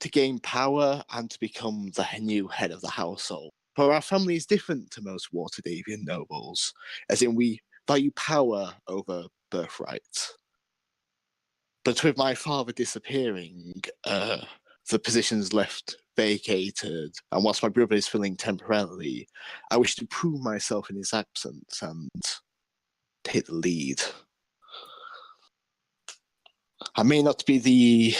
to gain power and to become the new head of the household. For our family is different to most Waterdeepian nobles, as in we value power over birthright. But with my father disappearing, the position's left vacated, and whilst my brother is filling temporarily, I wish to prove myself in his absence and take the lead. I may not be the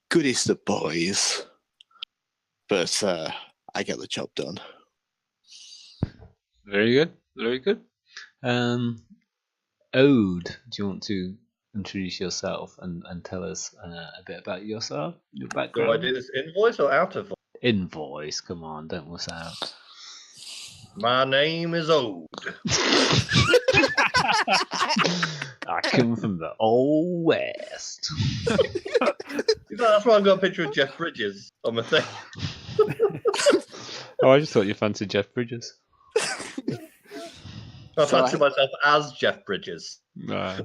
goodest of boys, but I get the job done. Very good, very good. Ode, do you want to introduce yourself and tell us a bit about yourself, your Do background? I do this in voice or out of voice? In voice, come on, don't miss out. My name is Ode. I come from the old west. That's why I've got a picture of Jeff Bridges on my thing. Oh, I just thought you fancied Jeff Bridges. I fancy myself as Jeff Bridges. Right.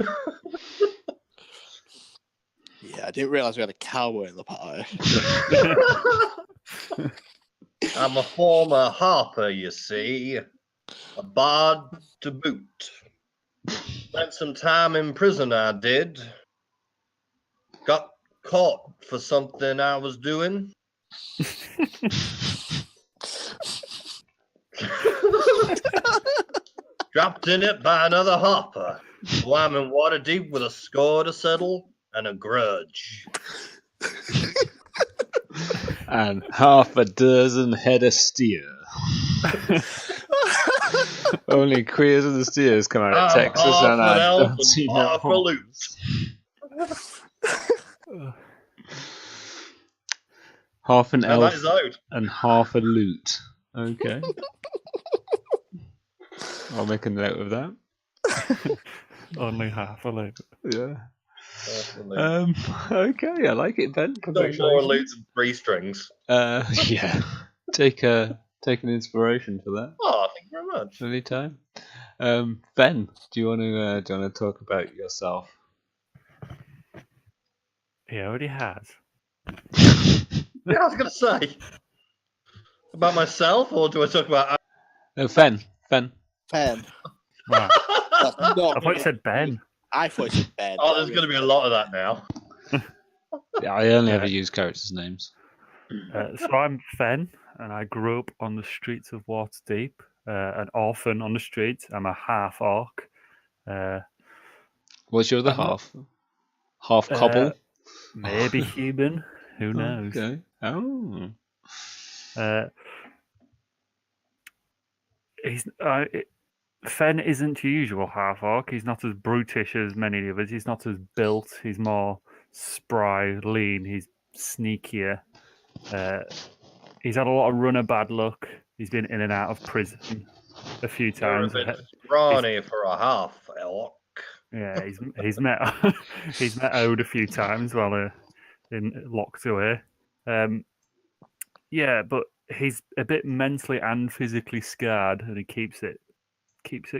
Yeah, I didn't realise we had a cowboy in the party. I'm a former harper, you see. A bard to boot. Spent some time in prison, I did. Got caught for something I was doing. Dropped in it by another harper. So I'm in Waterdeep with a score to settle and a grudge. And half a dozen head of steer. Only queers of the steers come out of Texas, half and I an elf don't see and no half a loot. Half an And that elf is out. and half a loot. Okay. I'll make a note of that. Only half a load. Yeah. Half a loot. Okay, I like it, Ben. No more Congratulations. loot than 3 strings. Yeah. Take an inspiration for that Oh, thank you very much. anytime. Ben, do you want to talk about yourself? He already has. Yeah, I was going to say. About myself, or do I talk about... No, Fenn. Fenn. Right. That's not I thought you said Ben. I thought you said Ben. Oh, there's going to be a lot of that now. Yeah, I only ever use characters' names. So I'm Fenn, and I grew up on the streets of Waterdeep, an orphan on the streets. I'm a half orc. What's your other I'm not- half? Half cobble? Maybe human. Who knows? Okay. Oh. Fenn isn't your usual half orc. He's not as brutish as many of the others. He's not as built. He's more spry, lean. He's sneakier. He's had a lot of run of bad luck. He's been in and out of prison a few You're a times. bit scrawny for a half elk. Yeah, he's met he's met Ode a few times while locked away. Yeah, but he's a bit mentally and physically scarred, and he keeps it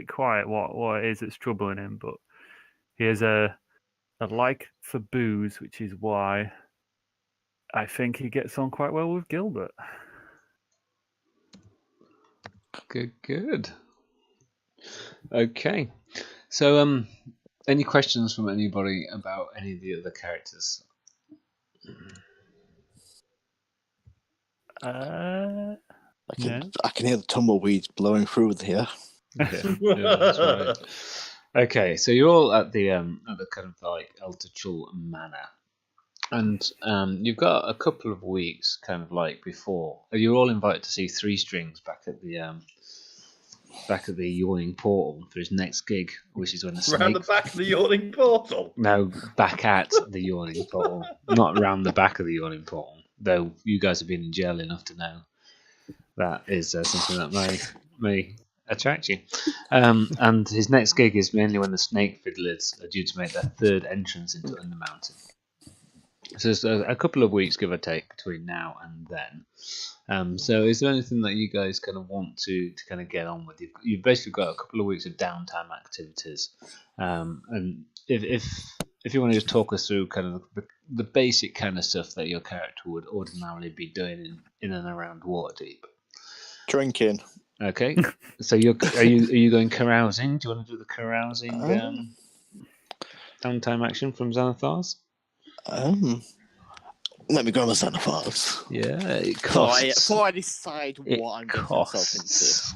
quiet. What it is that's troubling him, but he has a like for booze, which is why I think he gets on quite well with Gilbert. Good. Okay. So, any questions from anybody about any of the other characters? No. I can hear the tumbleweeds blowing through here. Okay. Yeah, that's right. Okay, so you're all at the kind of like Aldred Manor, and you've got a couple of weeks, kind of like before. You're all invited to see Three Strings back at the Yawning Portal for his next gig, which is when the snake. Around the back of the Yawning Portal. No, back at the Yawning Portal, not around the back of the Yawning Portal. Though you guys have been in jail enough to know that is something that may attract you. And his next gig is mainly when the Snake Fiddlers are due to make their third entrance into Undermountain. So it's a couple of weeks, give or take, between now and then. So is there anything that you guys kind of want to kind of get on with? You've basically got a couple of weeks of downtime activities. And if if you want to just talk us through kind of the basic kind of stuff that your character would ordinarily be doing in and around Waterdeep. Drinking. Okay, so are you going carousing? Do you want to do the carousing downtime action from Xanathar's? Let me grab my Xanathars. Yeah, it costs. Before I decide what I'm getting myself into.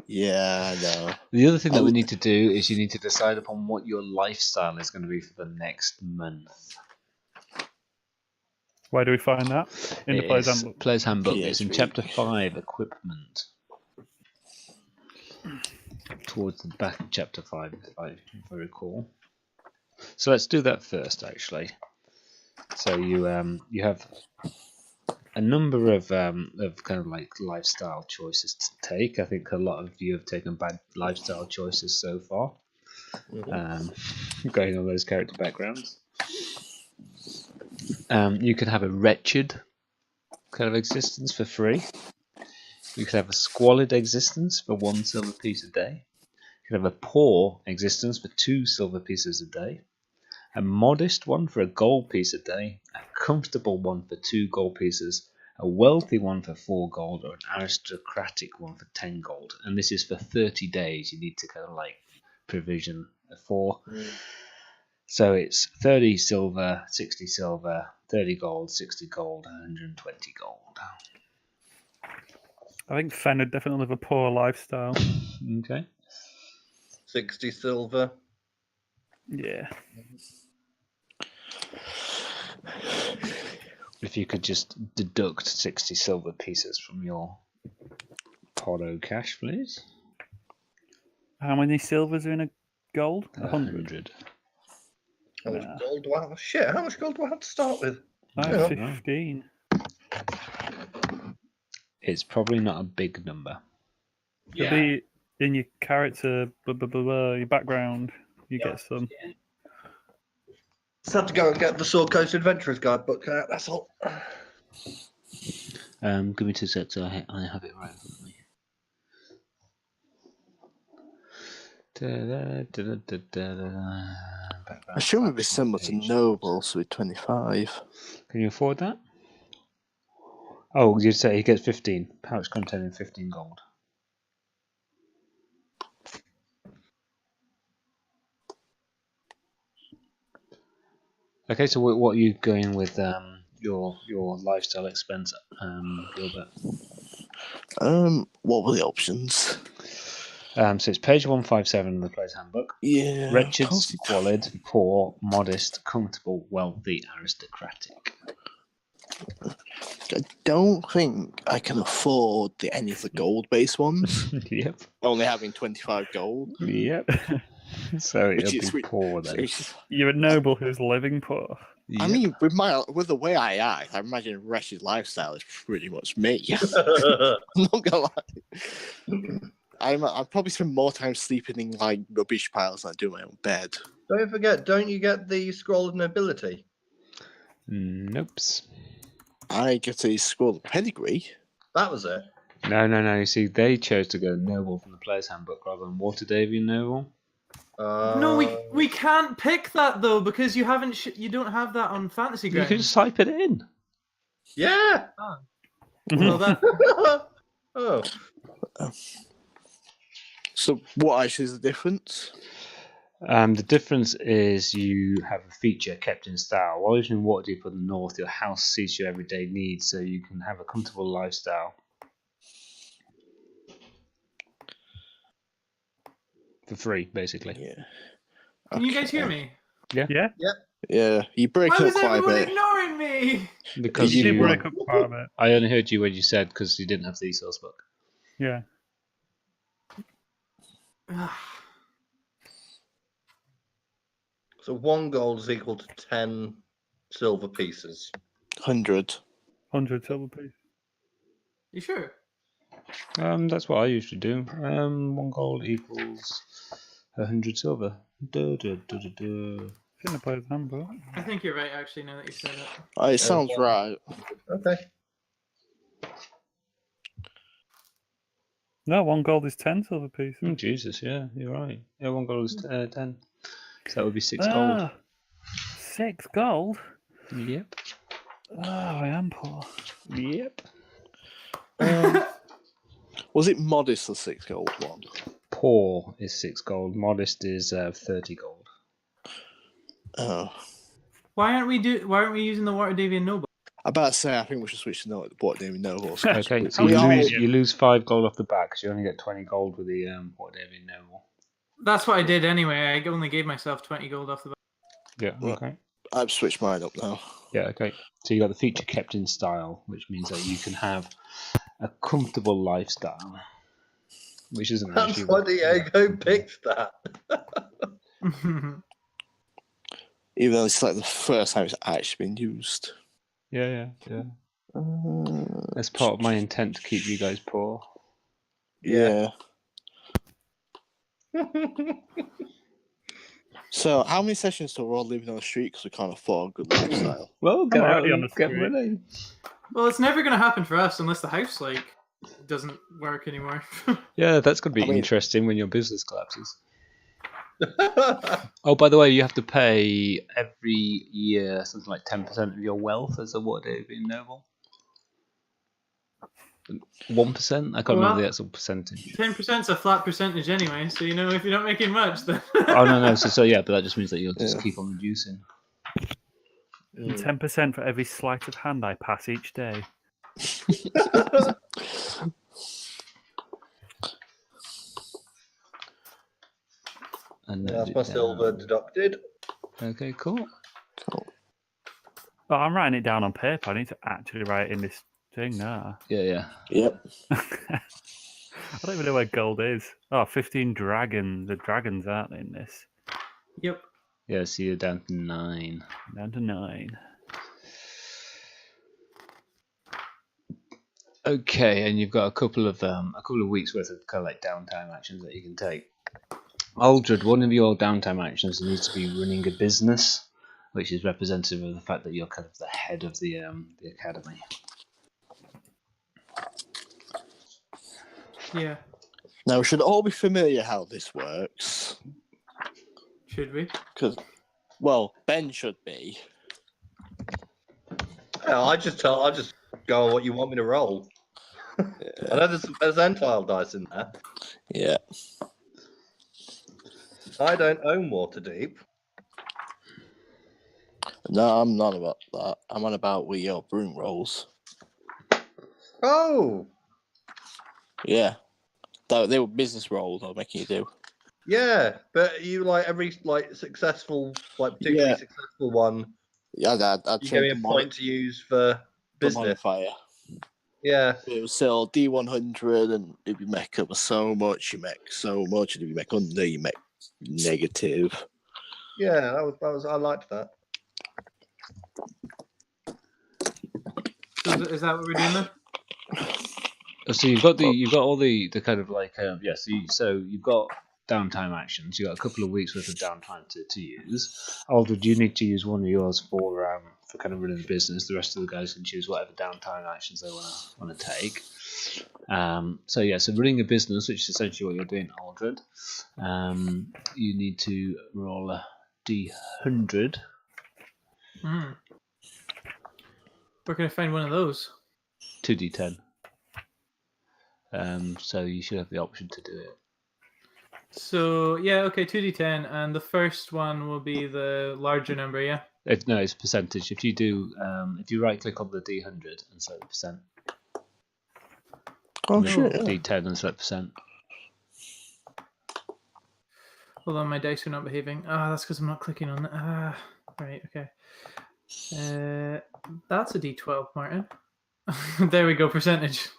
Yeah, I know. The other thing that we need to do is you need to decide upon what your lifestyle is going to be for the next month. Where do we find that? In the Player's Handbook. Player's Handbook. Yeah, It's in Chapter 5, Equipment. Towards the back of Chapter 5, if I recall. So let's do that first, actually. So you have a number of kind of like lifestyle choices to take. I think a lot of you have taken bad lifestyle choices so far. Going on those character backgrounds. You can have a wretched kind of existence for free. You can have a squalid existence for 1 silver piece a day. You can have a poor existence for 2 silver pieces a day. A modest one for a gold piece a day. A comfortable one for 2 gold pieces. A wealthy one for 4 gold, or an aristocratic one for 10 gold. And this is for 30 days. You need to kind of like provision for. So it's 30 silver, 60 silver, 30 gold, 60 gold, 120 gold. I think Fenn would definitely live a poor lifestyle. Okay. 60 silver. Yeah. If you could just deduct 60 silver pieces from your Parlor cash, please. How many silvers are in a gold? 100. How much gold do I have? Shit, how much gold do I have to start with? I have 15. It's probably not a big number. It'll be in your character, your background, you get some. Just have to go and get the Sword Coast Adventurers Guidebook out, that's all. Give me 2 seconds, I have it right in front of me. I assume it'd be similar to Nobles with 25. Can you afford that? Oh, you say he gets 15. Pouch containing 15 gold. Okay, so what are you going with your lifestyle expense, Gilbert? What were the options? So it's page 157 of the Player's Handbook. Yeah. Wretched, squalid, poor, modest, comfortable, wealthy, aristocratic. I don't think I can afford any of the gold-based ones. Yep. Only having 25 gold. Yep. So it'll be poor then. You're a noble who's living poor. Yep. I mean, with the way I act, I imagine wretched lifestyle is pretty much me. I'm not gonna lie. I probably spend more time sleeping in like rubbish piles than I do in my own bed. Don't forget, don't you get the Scroll of Nobility? Nope. I get a scroll of pedigree. That was it. No. You see, they chose to go noble from the Player's Handbook rather than Waterdeep noble. No, we can't pick that though because you haven't. You don't have that on Fantasy You Grounds. can just type it in. Yeah. Well, that. Oh. So what actually is the difference? The difference is you have a feature kept in style. While living in Waterdeep in the north, your house suits your everyday needs, so you can have a comfortable lifestyle for free, basically. Yeah. Can you guys hear me? Yeah? Yeah, you break Why up was quite a everyone bit. ignoring me? Because You did break up part of it. I only heard you when you said because you didn't have the source book. Yeah. So 1 gold is equal to 10 silver pieces. 100. 100 silver piece. You sure? That's what I usually do. 1 gold equals 100 silver. It's in the Player's Handbook. I think you're right. Actually, now that you said it. It sounds right. Okay. No, 1 gold is 10 silver pieces. Oh, Jesus, yeah, you're right. Yeah, 1 gold is 10. So that would be 6 gold. 6 gold? Yep. Oh, I am poor. Yep. Was it modest, the 6 gold one? Poor is 6 gold. Modest is 30 gold. Oh. Why aren't we using the Waterdeep Noble? I about to say, I think we should switch to what David Nobles. Okay, so We you are- lose 5 gold off the back, because you only get 20 gold with the whatever noble. That's what I did anyway. I only gave myself 20 gold off the back. Yeah. Well, Okay. I've switched mine up now. Yeah. Okay. So you got the feature kept in style, which means that you can have a comfortable lifestyle, which isn't That's actually why what- Diego picked that. Even though it's like the first time it's actually been used. Yeah. That's part of my intent to keep you guys poor. Yeah. So, how many sessions till we're all living on the street because we can't afford a good lifestyle? Well, get already out on and the get street. money. Well, it's never going to happen for us unless the house doesn't work anymore. Yeah, that's going to be I mean- interesting when your business collapses. Oh, by the way, you have to pay every year something like 10% of your wealth as a Waterdeep noble. 1%? I can't remember the actual percentage. 10% is a flat percentage anyway, so if you're not making much, then. Oh no. So yeah, but that just means that you'll just Yeah. keep on reducing. And 10% for every sleight of hand I pass each day. And That's my silver deducted. Okay, cool. Oh, I'm writing it down on paper. I need to actually write it in this thing now. Yeah. Yep. I don't even know where gold is. Oh, 15 dragons. The dragons aren't in this. Yep. Yeah, so you're down to 9. Down to 9. Okay, and you've got a couple of weeks worth of kind of like downtime actions that you can take. Aldred, one of your downtime actions needs to be running a business, which is representative of the fact that you're kind of the head of the academy. Yeah. Now, we should all be familiar how this works. Should we? Because, well, Ben should be. Yeah, I just go on what you want me to roll. I know there's Entile dice in there. Yeah. I don't own Waterdeep. No, I'm not about that. I'm on about with your broom rolls. Oh, Yeah. They were business rolls I was making you do. yeah, but you every successful, particularly Yeah. successful one, Yeah, I'd you give me a point to use for business. Modifier. Yeah, It was still D100, and if you make up so much, you make so much, and if you make under, you make negative. yeah, that was I liked that. So is that what we're doing then? So you've got all the kind of So you've got downtime actions. You've got a couple of weeks worth of downtime to use. Aldred, you need to use one of yours for kind of running the business. The rest of the guys can choose whatever downtime actions they want to take. So running a business, which is essentially what you're doing, Aldred. You need to roll a D100. Where can I find one of those? 2d10. So you should have the option to do it. So, yeah, okay, 2d10, and the first one will be the larger number, yeah? It's percentage. If you right click on the D100 and select percent. Oh, and then shit. D10 and select percent. Hold on, my dice are not behaving. That's because I'm not clicking on it. Right, okay. That's a d12, Martin. There we go, percentage.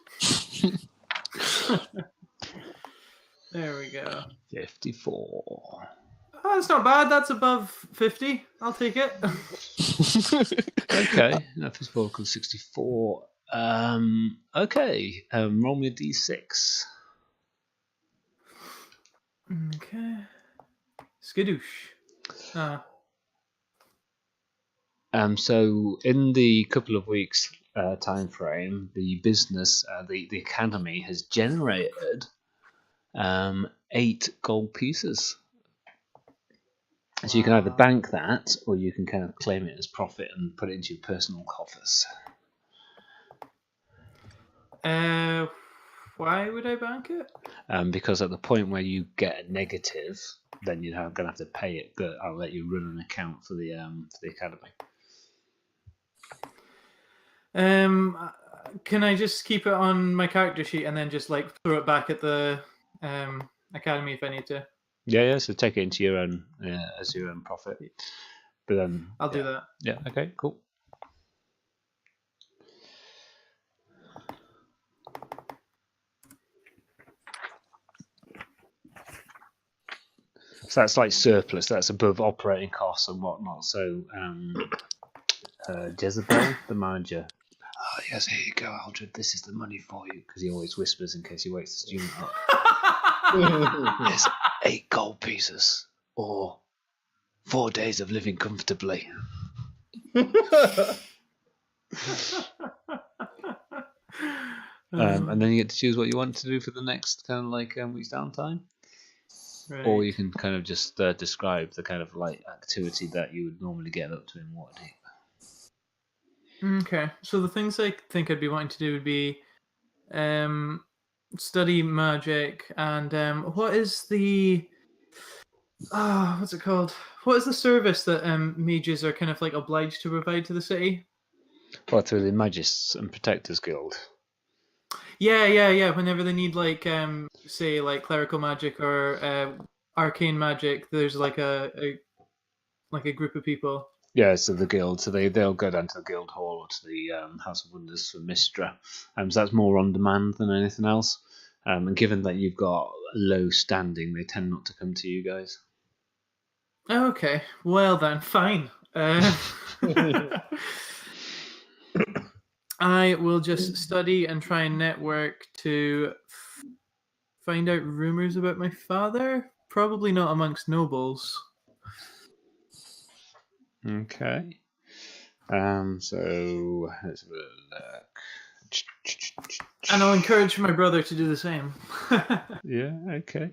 There we go. 54. Oh, that's not bad. That's above 50. I'll take it. Okay, first of all, equals 64. Okay, roll me a D6. Okay. Skadoosh. So in the couple of weeks time frame, the business, the academy has generated 8 gold pieces. So you can either bank that, or you can kind of claim it as profit and put it into your personal coffers. Why would I bank it? Because at the point where you get a negative, then you're going to have to pay it. But I'll let you run an account for the academy. Can I just keep it on my character sheet and then just like throw it back at the academy if I need to? Yeah. So take it into your own as your own profit. But then I'll do that. Yeah. Okay. Cool. So that's like surplus. That's above operating costs and whatnot. So Jezebel, the manager. Oh yes, here you go, Aldred. This is the money for you, because he always whispers in case he wakes the student up. There's 8 gold pieces, or 4 days of living comfortably. And then you get to choose what you want to do for the next kind of like week's downtime. Right. Or you can kind of just describe the kind of like activity that you would normally get up to in Waterdeep. Okay, so the things I think I'd be wanting to do would be study magic and what is the what's it called? What is the service that mages are kind of like obliged to provide to the city? Well, through the Magists and Protectors Guild. Yeah. Whenever they need like say like clerical magic or arcane magic, there's like a group of people. Yeah, so the guild, so they'll go down to the guild hall or to the House of Wonders for Mystra. So that's more on demand than anything else. And given that you've got low standing, they tend not to come to you guys. Okay, well then, fine. I will just study and try and network to find out rumors about my father. Probably not amongst nobles. Okay. So let's have a look. And I'll encourage my brother to do the same. Yeah. Okay.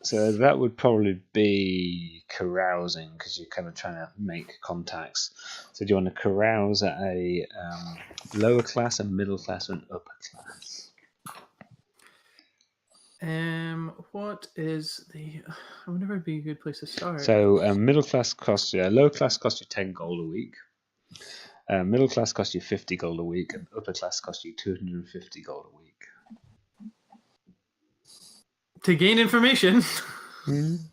So that would probably be carousing, because you're kind of trying to make contacts. So do you want to carouse at a lower class, a middle class, or an upper class? What is the? I wonder if it'd be a good place to start. So middle class costs you, lower class costs you 10 gold a week. Middle class costs you 50 gold a week, and upper class costs you 250 gold a week. To gain information.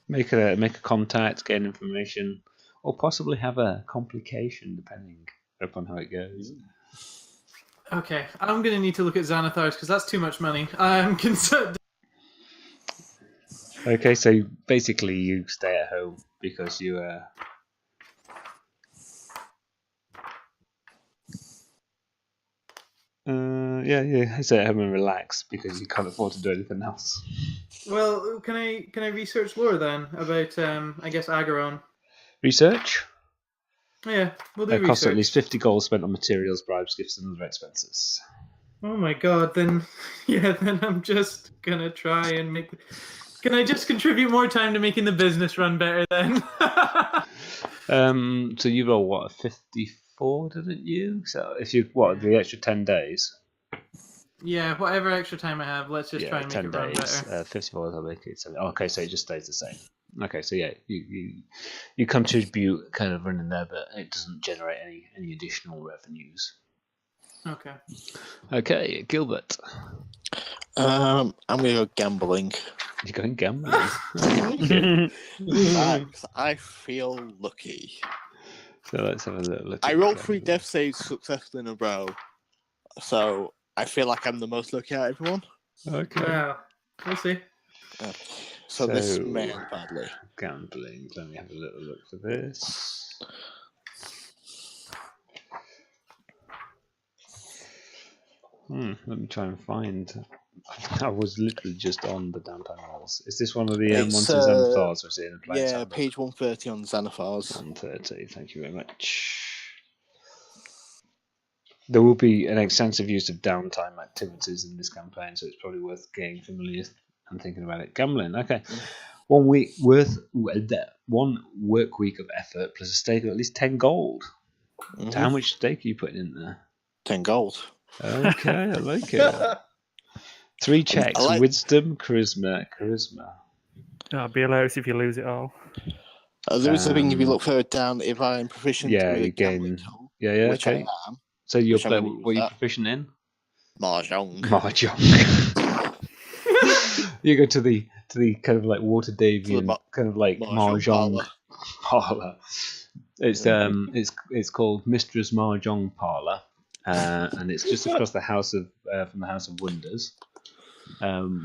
Make a contact, gain information, or possibly have a complication depending upon how it goes. Okay, I'm gonna need to look at Xanathar's because that's too much money. I'm concerned. Okay, so basically you stay at home because you I stay at home and relax because you can't afford to do anything else. Well, can I research lore then about I guess Agaron? Research? Yeah, we'll do It costs research. at least 50 gold spent on materials, bribes, gifts, and other expenses. Oh my god, then I'm just gonna try and make. Can I just contribute more time to making the business run better then? So you roll what, a 54, didn't you? So if you the extra 10 days. Yeah, whatever extra time I have, let's just try and make it run better. 54 will make it 7. Okay, so it just stays the same. Okay, so yeah, you contribute kind of running there, but it doesn't generate any additional revenues. Okay. Okay, Gilbert. I'm gonna go gambling. You're going gambling. I feel lucky. So let's have a little look. I rolled 3 death saves successfully in a row, so I feel like I'm the most lucky out of everyone. Okay. Wow. We'll see. So this may end badly. Gambling. Let me have a little look for this. Let me try and find. I was literally just on the Downtime Walls. Is this one of the ones in Xanathars, or is it in a place? Yeah, page 130 on Xanathars. 130. Thank you very much. There will be an extensive use of downtime activities in this campaign, so it's probably worth getting familiar and thinking about it. Gambling, okay. 1 work week of effort plus a stake of at least 10 gold. Mhm. So how much stake are you putting in there? 10 gold. Okay, I like it. 3 checks: like- wisdom, charisma. That'd be hilarious if you lose it all. There is a thing if you look further down, if I'm proficient Yeah, with a you gambling gain. tool, Yeah, which okay. I am, So you're which I'm play, gonna use what are you that. proficient in? Mahjong. Mahjong. You go to the kind of like Waterdeep kind of like Mahjong Mahjong parlor. It's called Mistress Mahjong Parlor, and it's just across the house of from the House of Wonders,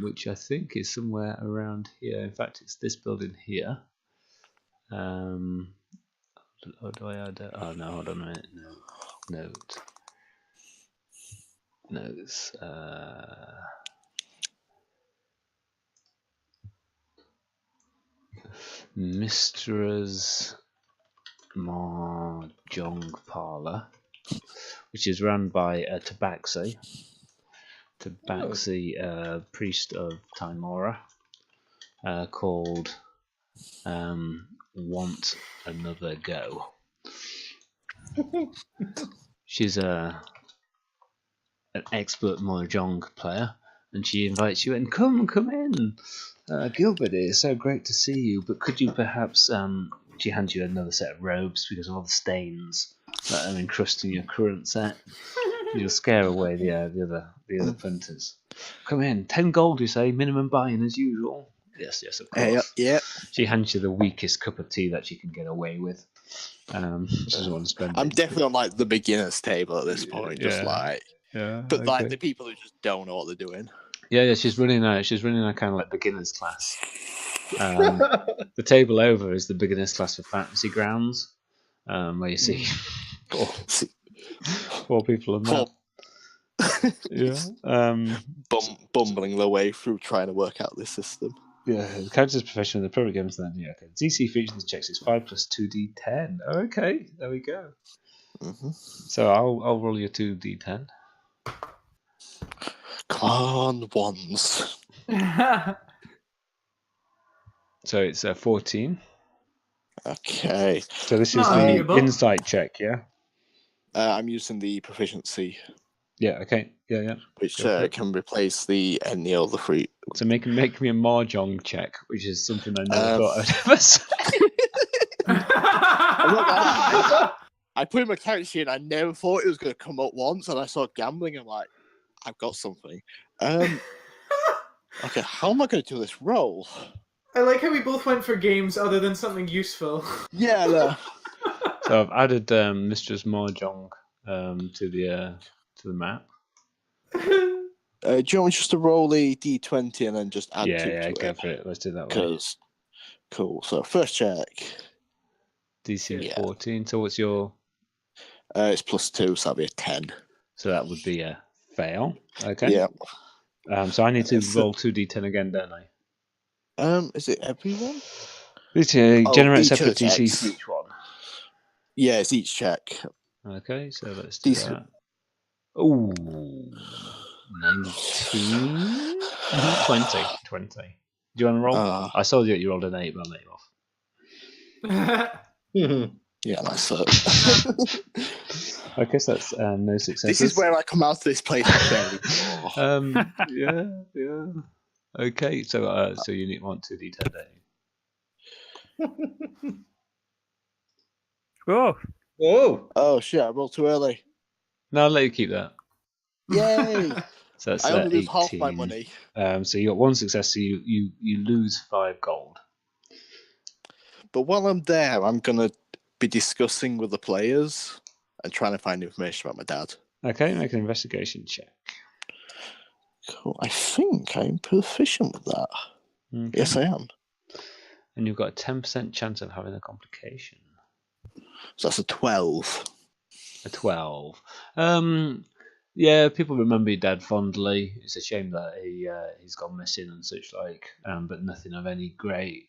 which I think is somewhere around here. In fact, it's this building here. Do I add? Oh no, hold on a minute. Note. Notes. Mistra's Mahjong Parlour, which is run by Tabaxi. Tabaxi, priest of Timora, called Want Another Go. She's an expert Mahjong player, and she invites you in. Come in. Gilbert, it's so great to see you, but could you perhaps, she hands you another set of robes because of all the stains that are encrusting your current set. You'll scare away the other punters. Come in, 10 gold, you say, minimum buy-in as usual. Yes, of course. Yeah. She hands you the weakest cup of tea that she can get away with. She doesn't want to spend I'm it. definitely on like the beginner's table at this point, Yeah, like the people who just don't know what they're doing. Yeah, she's running a kind of like beginners class. The table over is the beginners class for Fantasy Grounds, where you see four people on that. Bumbling their way through trying to work out this system. Yeah, the character's professional. The program games then. Yeah, okay. DC features the checks is 5 plus 2d10. Okay, there we go. Mm-hmm. So I'll roll you 2d10. Come on, ones. So it's 14. Okay. So this is Not the unbeatable. insight check, yeah? I'm using the proficiency, Yeah, okay. Yeah. which Go for it. can replace any other three. So make me a Mahjong check, which is something I never thought I'd ever say. I put in my character sheet and I never thought it was going to come up once, and I saw gambling. I'm like, I've got something. Okay, how am I going to do this roll? I like how we both went for games other than something useful. Yeah, no. So I've added Mistress Mahjong to the map. Do you want me just to roll a d20 and then just add 2 to it? Go for it. Let's do that way. Cool. So first check. DC 14. So what's your? It's +2, so that'll be a 10. So that would be a fail. Okay. Yeah. So I need to roll 2d10 again, don't I? Is it everyone? Generate each separate of the DC checks. for each one. Yeah, it's each check. Okay, so let's do DC. that. Ooh, 19? 20. Do you want to roll? I saw that you rolled an 8, but I'll let you off. Yeah, that's it. Okay, so that's no successes. This is where I come out of this place. Yeah. Okay, so you want 2d10 then. Oh, Oh shit! I rolled too early. No, I'll let you keep that. Yay! So that's I only lose 18. half my money. So you got 1 success, so you lose 5 gold. But while I'm there, I'm gonna be discussing with the players and trying to find information about my dad. Okay, make an investigation check. Cool. I think I'm proficient with that. Okay. Yes, I am. And you've got a 10% chance of having a complication. So that's a 12. A 12. Yeah, people remember your dad fondly. It's a shame that he's gone missing and such like. But nothing of any great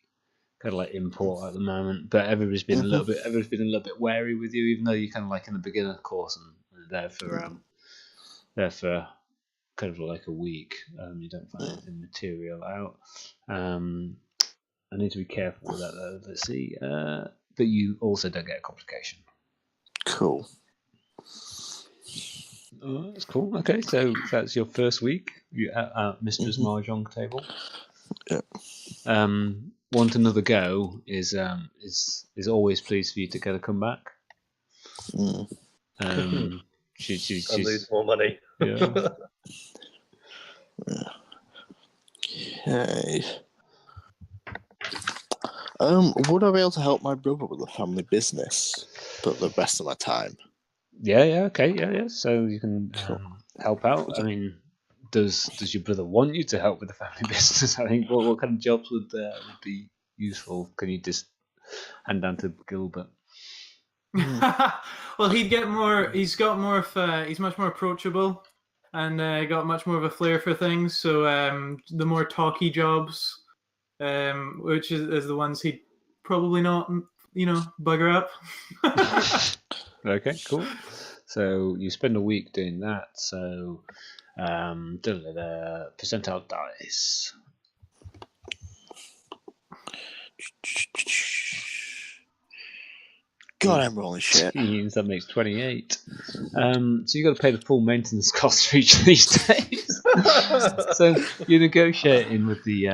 kind of like import at the moment. But everybody's been a little bit wary with you, even though you're kind of like in the beginner course and there for kind of like a week. You don't find anything material out. I need to be careful with that though. Let's see. But you also don't get a complication. Cool. Oh, that's cool. Okay, so that's your first week. You at Mistress Mahjong table. Yeah. Want another go is always pleased for you to get a comeback. She's I lose more money. yeah. Okay. Would I be able to help my brother with a family business for the rest of my time? Yeah, okay, yeah. So you can help out. I mean, does your brother want you to help with the family business? I think what kind of jobs would be useful? Can you just hand down to Gilbert? Well, he'd get more. He's got more of. He's much more approachable, and got much more of a flair for things. So the more talky jobs, which is the ones he'd probably not, bugger up. Okay, cool. So you spend a week doing that. So percentile dice. God, I'm rolling shit. Teams, that makes 28. So you got to pay the full maintenance costs for each of these days. So you're negotiating with the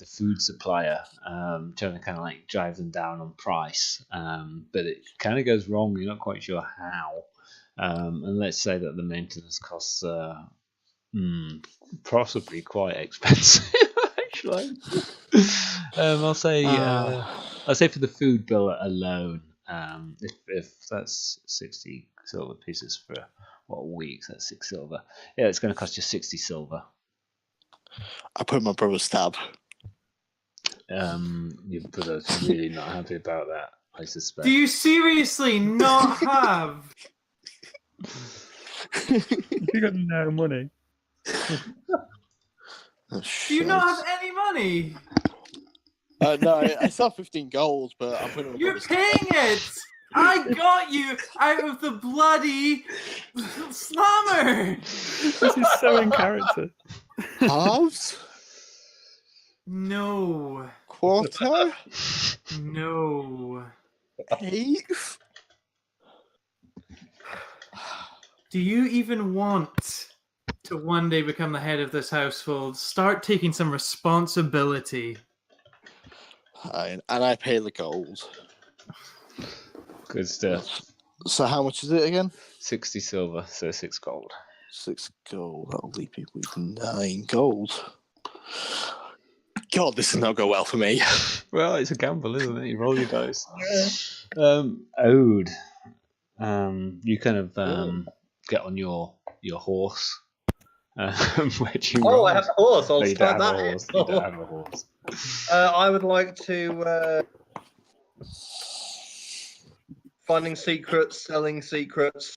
food supplier, trying to kind of like drive them down on price, but it kind of goes wrong. You're not quite sure how. And let's say that the maintenance costs are possibly quite expensive. Actually, I'll say for the food bill alone. If that's 60 silver pieces for what a week, that's 6 silver. Yeah, it's going to cost you 60 silver. I put my brother's tab. Your brother's really not happy about that, I suspect. Do you seriously not have? You got no money. Oh, Do you not have any money? No, I saw 15 gold, but I'm putting. You're paying it. I got you out of the bloody slammer. This is so in character. Halves? No. Quarter? No. Eighth? Do you even want to one day become the head of this household? Start taking some responsibility. And I pay the gold. Good stuff. So how much is it again? 60 silver, so 6 gold. 6 gold. That'll leave me with 9 gold. God, this does not go well for me. Well, it's a gamble, isn't it? You roll your dice. Ode. You kind of get on your horse. Which you I have a horse. I'll No, you start don't have that. a horse. You don't have a horse. I would like to finding secrets, selling secrets.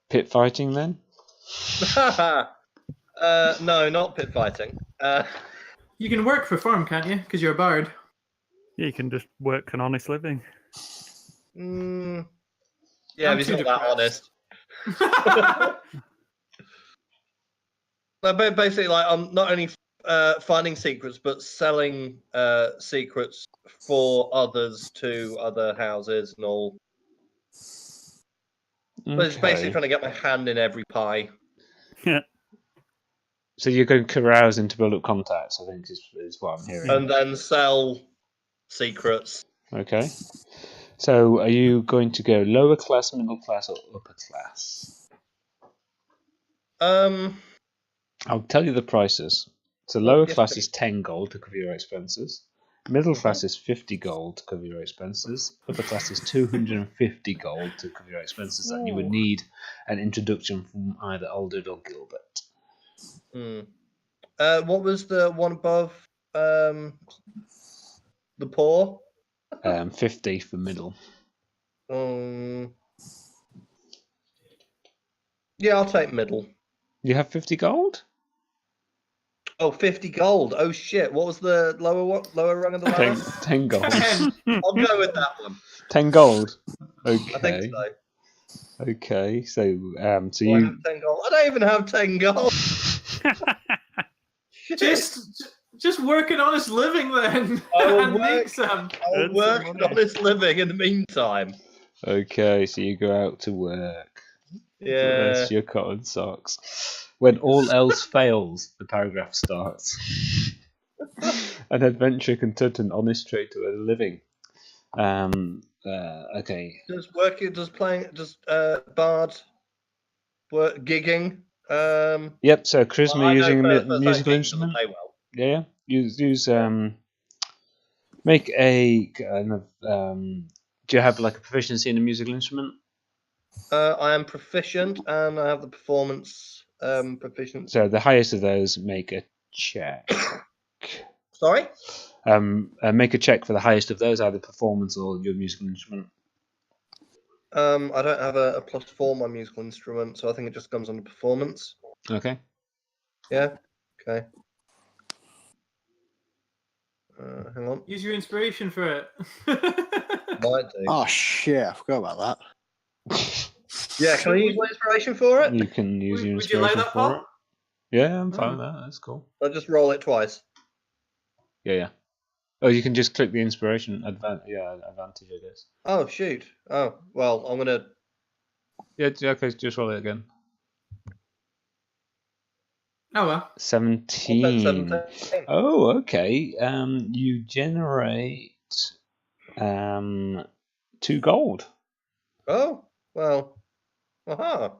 Pit fighting, then? No, not pit fighting. You can work for farm, can't you? Because you're a bard. Yeah, you can just work an honest living. Yeah, I'm he's too not that honest. depressed. But basically, like, I'm not only finding secrets, but selling secrets for others to other houses and all. But it's basically trying to get my hand in every pie. Yeah. So you're going carousing to build up contacts, I think is what I'm hearing. And then sell secrets. Okay. So are you going to go lower class, middle class, or upper class? I'll tell you the prices. So lower class is 10 gold to cover your expenses. Middle class is 50 gold to cover your expenses. Upper class is 250 gold to cover your expenses, and you would need an introduction from either Aldred or Gilbert. What was the one above the poor? 50 for middle. Yeah, I'll take middle. You have 50 gold? Oh, 50 gold. Oh shit! What was the lower rung of the ladder? 10 gold. I'll go with that one. 10 gold. Okay. I think so. Okay, so Do I you have 10 gold? I don't even have 10 gold. Just Just work an honest living then, I will and make some. I'll Earn some work money. an honest living in the meantime. Okay, so you go out to work. Yeah. Bless your cotton socks. When all else fails, the paragraph starts. An adventurer can turn to an honest trade to earn a living. Okay. Does Bard work gigging? Yep. So charisma I know using a first aid musical gigs doesn't instrument. pay well. Yeah. Use Make a kind of. Do you have like a proficiency in a musical instrument? I am proficient and I have the performance proficiency. So the highest of those, make a check. Sorry? Make a check for the highest of those, either performance or your musical instrument. I don't have a +4 on my musical instrument, so I think it just comes under performance. Okay. Yeah. Okay. Hang on. Use your inspiration for it. Might do. Oh shit! I forgot about that. Yeah, can I use my inspiration for it? You can use your Would you like inspiration that, for Paul? it. Yeah, I'm fine Oh. with that. That's cool. I'll just roll it twice. Yeah. Oh, you can just click the inspiration advantage, I guess. Oh shoot. Oh well, I'm gonna. Yeah, okay, just roll it again. Oh well. 17. 17. Oh, okay. You generate 2 gold, Oh well. Aha.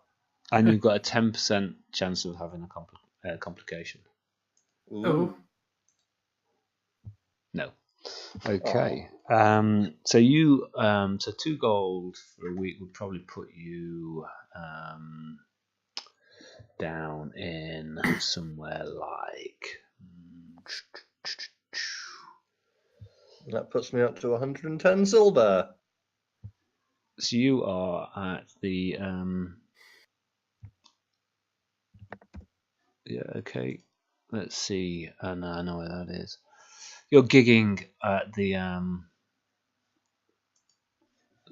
and you've got a 10% chance of having a complication. Ooh. Oh. No. Okay. So you so 2 gold for a week would probably put you down in somewhere like That puts me up to 110 silver. so you are at the yeah, okay. Let's see. No, I know where that is. You're gigging at the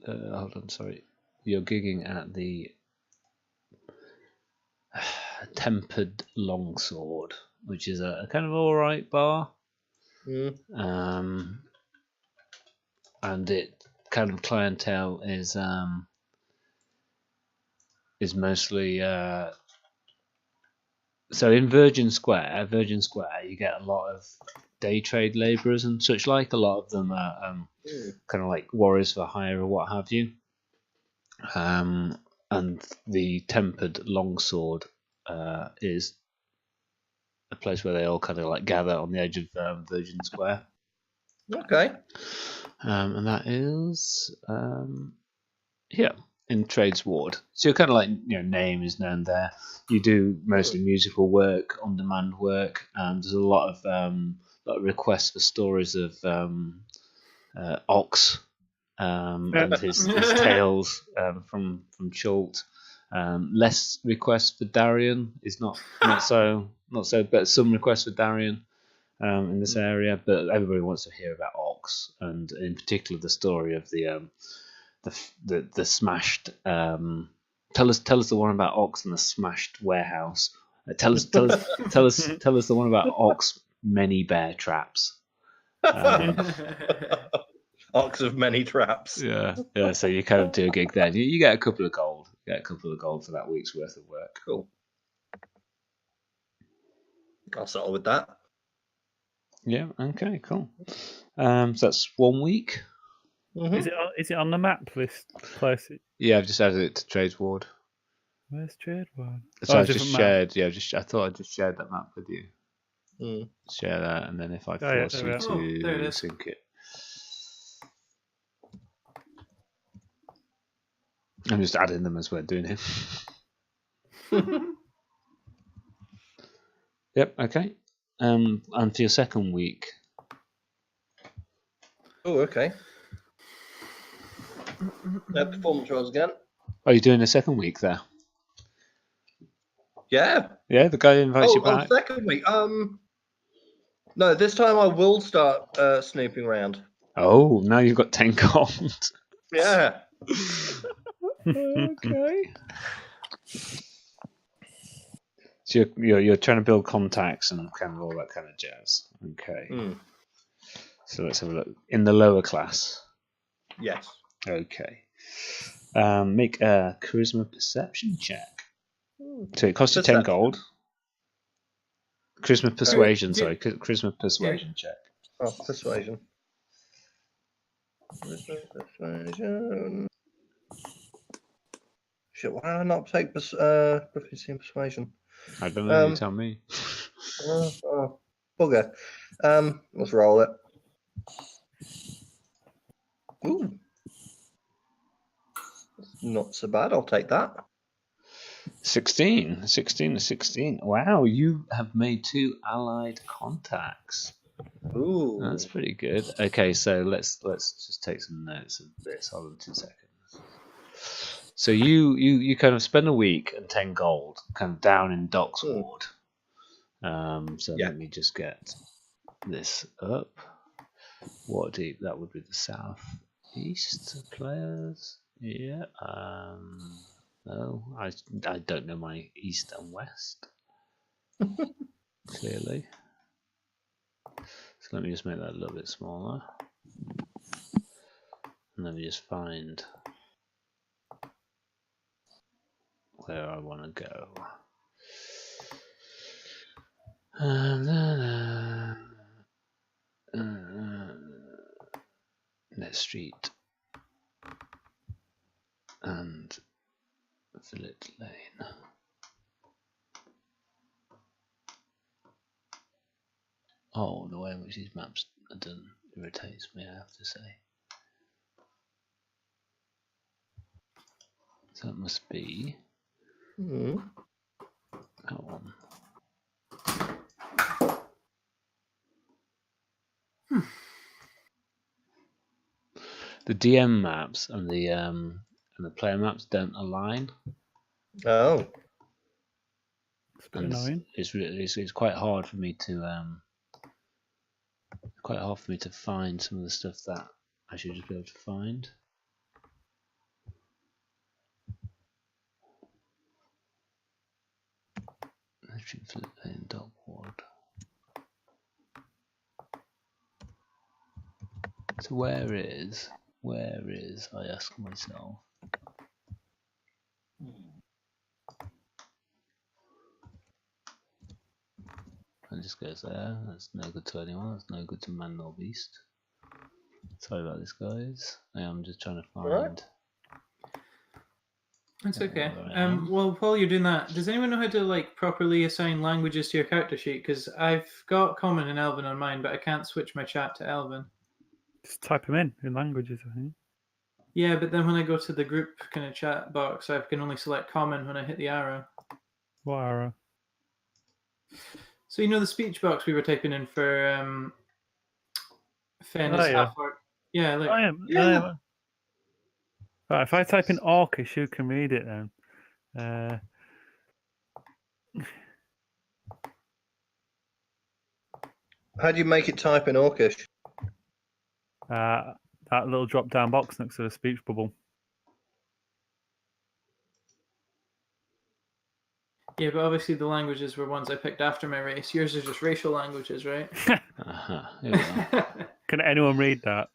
hold on, sorry. You're gigging at the Tempered Longsword, which is a kind of alright bar. Mm. And it kind of clientele is mostly so in Virgin Square, you get a lot of day trade labourers and such like. A lot of them are kind of like warriors for hire or what have you. And the Tempered Longsword is a place where they all kind of like gather on the edge of Virgin Square. Okay. And that is here in Trades Ward. So you're kind of like, name is known there. You do mostly musical work, on-demand work. There's a lot of requests for stories of Ox and his tales from Chult. Less requests for Darien is not so, but some requests for Darien in this area. But everybody wants to hear about Ox, and in particular the story of the smashed. Tell us the one about Ox and the smashed warehouse. Tell us the one about Ox many bear traps. Ox of many traps. Yeah. So you kind of do a gig there. You get a couple of gold. You get a couple of gold for that week's worth of work. Cool. I'll settle with that. Yeah. Okay. Cool. So that's 1 week. Mhm. Is it on the map list? Place it. Yeah, I've just added it to Trades Ward. Where's Trade One? So I've just shared. Yeah, I thought I just shared that map with you. Mm. Share that, and then if I yeah, force there you we are. Oh, there it to is. sync it, I'm just adding them as we're doing it. Yep. Okay. And for your second week, Oh, okay. Performance rolls again. are you doing a second week there? Yeah. Yeah, the guy invites you back. Second week. No, this time I will start snooping around. Oh, now you've got 10 gold. Yeah. Okay. So you're trying to build contacts and kind of all that kind of jazz. Okay. Hmm. So let's have a look. In the lower class. Yes. Okay. Make a charisma perception check. So it costs you 10 gold. Charisma persuasion, sorry. Charisma persuasion check. Oh, persuasion. Persuasion. Shit, why did I not take proficiency in persuasion? I don't know, you tell me. Bugger. Let's roll it. Ooh. Not so bad, I'll take that. 16. Wow, you have made 2 allied contacts. Ooh. That's pretty good. Okay, so let's just take some notes of this. Hold on 2 seconds. So you kind of spend a week and 10 gold kind of down in Docks Ward. So Yeah. let me just get this up. Waterdeep, that would be the south east players. Yeah. No, I don't know my east and west. Clearly. So let me just make that a little bit smaller. And let me just find where I want to go. Net Street and Village Lane. Oh, the way in which these maps are done irritates me, I have to say. So that must be that one. The DM maps and the player maps don't align. Oh. It's a bit annoying. It's quite hard for me to find some of the stuff that I should just be able to find. Dog Ward. So where is I ask myself. And just goes there. That's no good to anyone. That's no good to man nor beast. Sorry about this, guys. I am just trying to find. Right. That's okay. Well, while you're doing that, does anyone know how to like properly assign languages to your character sheet? Because I've got Common and Elven on mine, but I can't switch my chat to Elven. Just type them in languages, I think. Yeah, but then when I go to the group kind of chat box, I can only select Common when I hit the arrow. What arrow? So you know the speech box we were typing in for Fenn is half-orc. Yeah, like Right, if I type in Orcish, who can read it then? How do you make it type in Orcish? That little drop-down box next to the speech bubble. Yeah, but obviously the languages were ones I picked after my race. Yours are just racial languages, right? Here we are. Can anyone read that?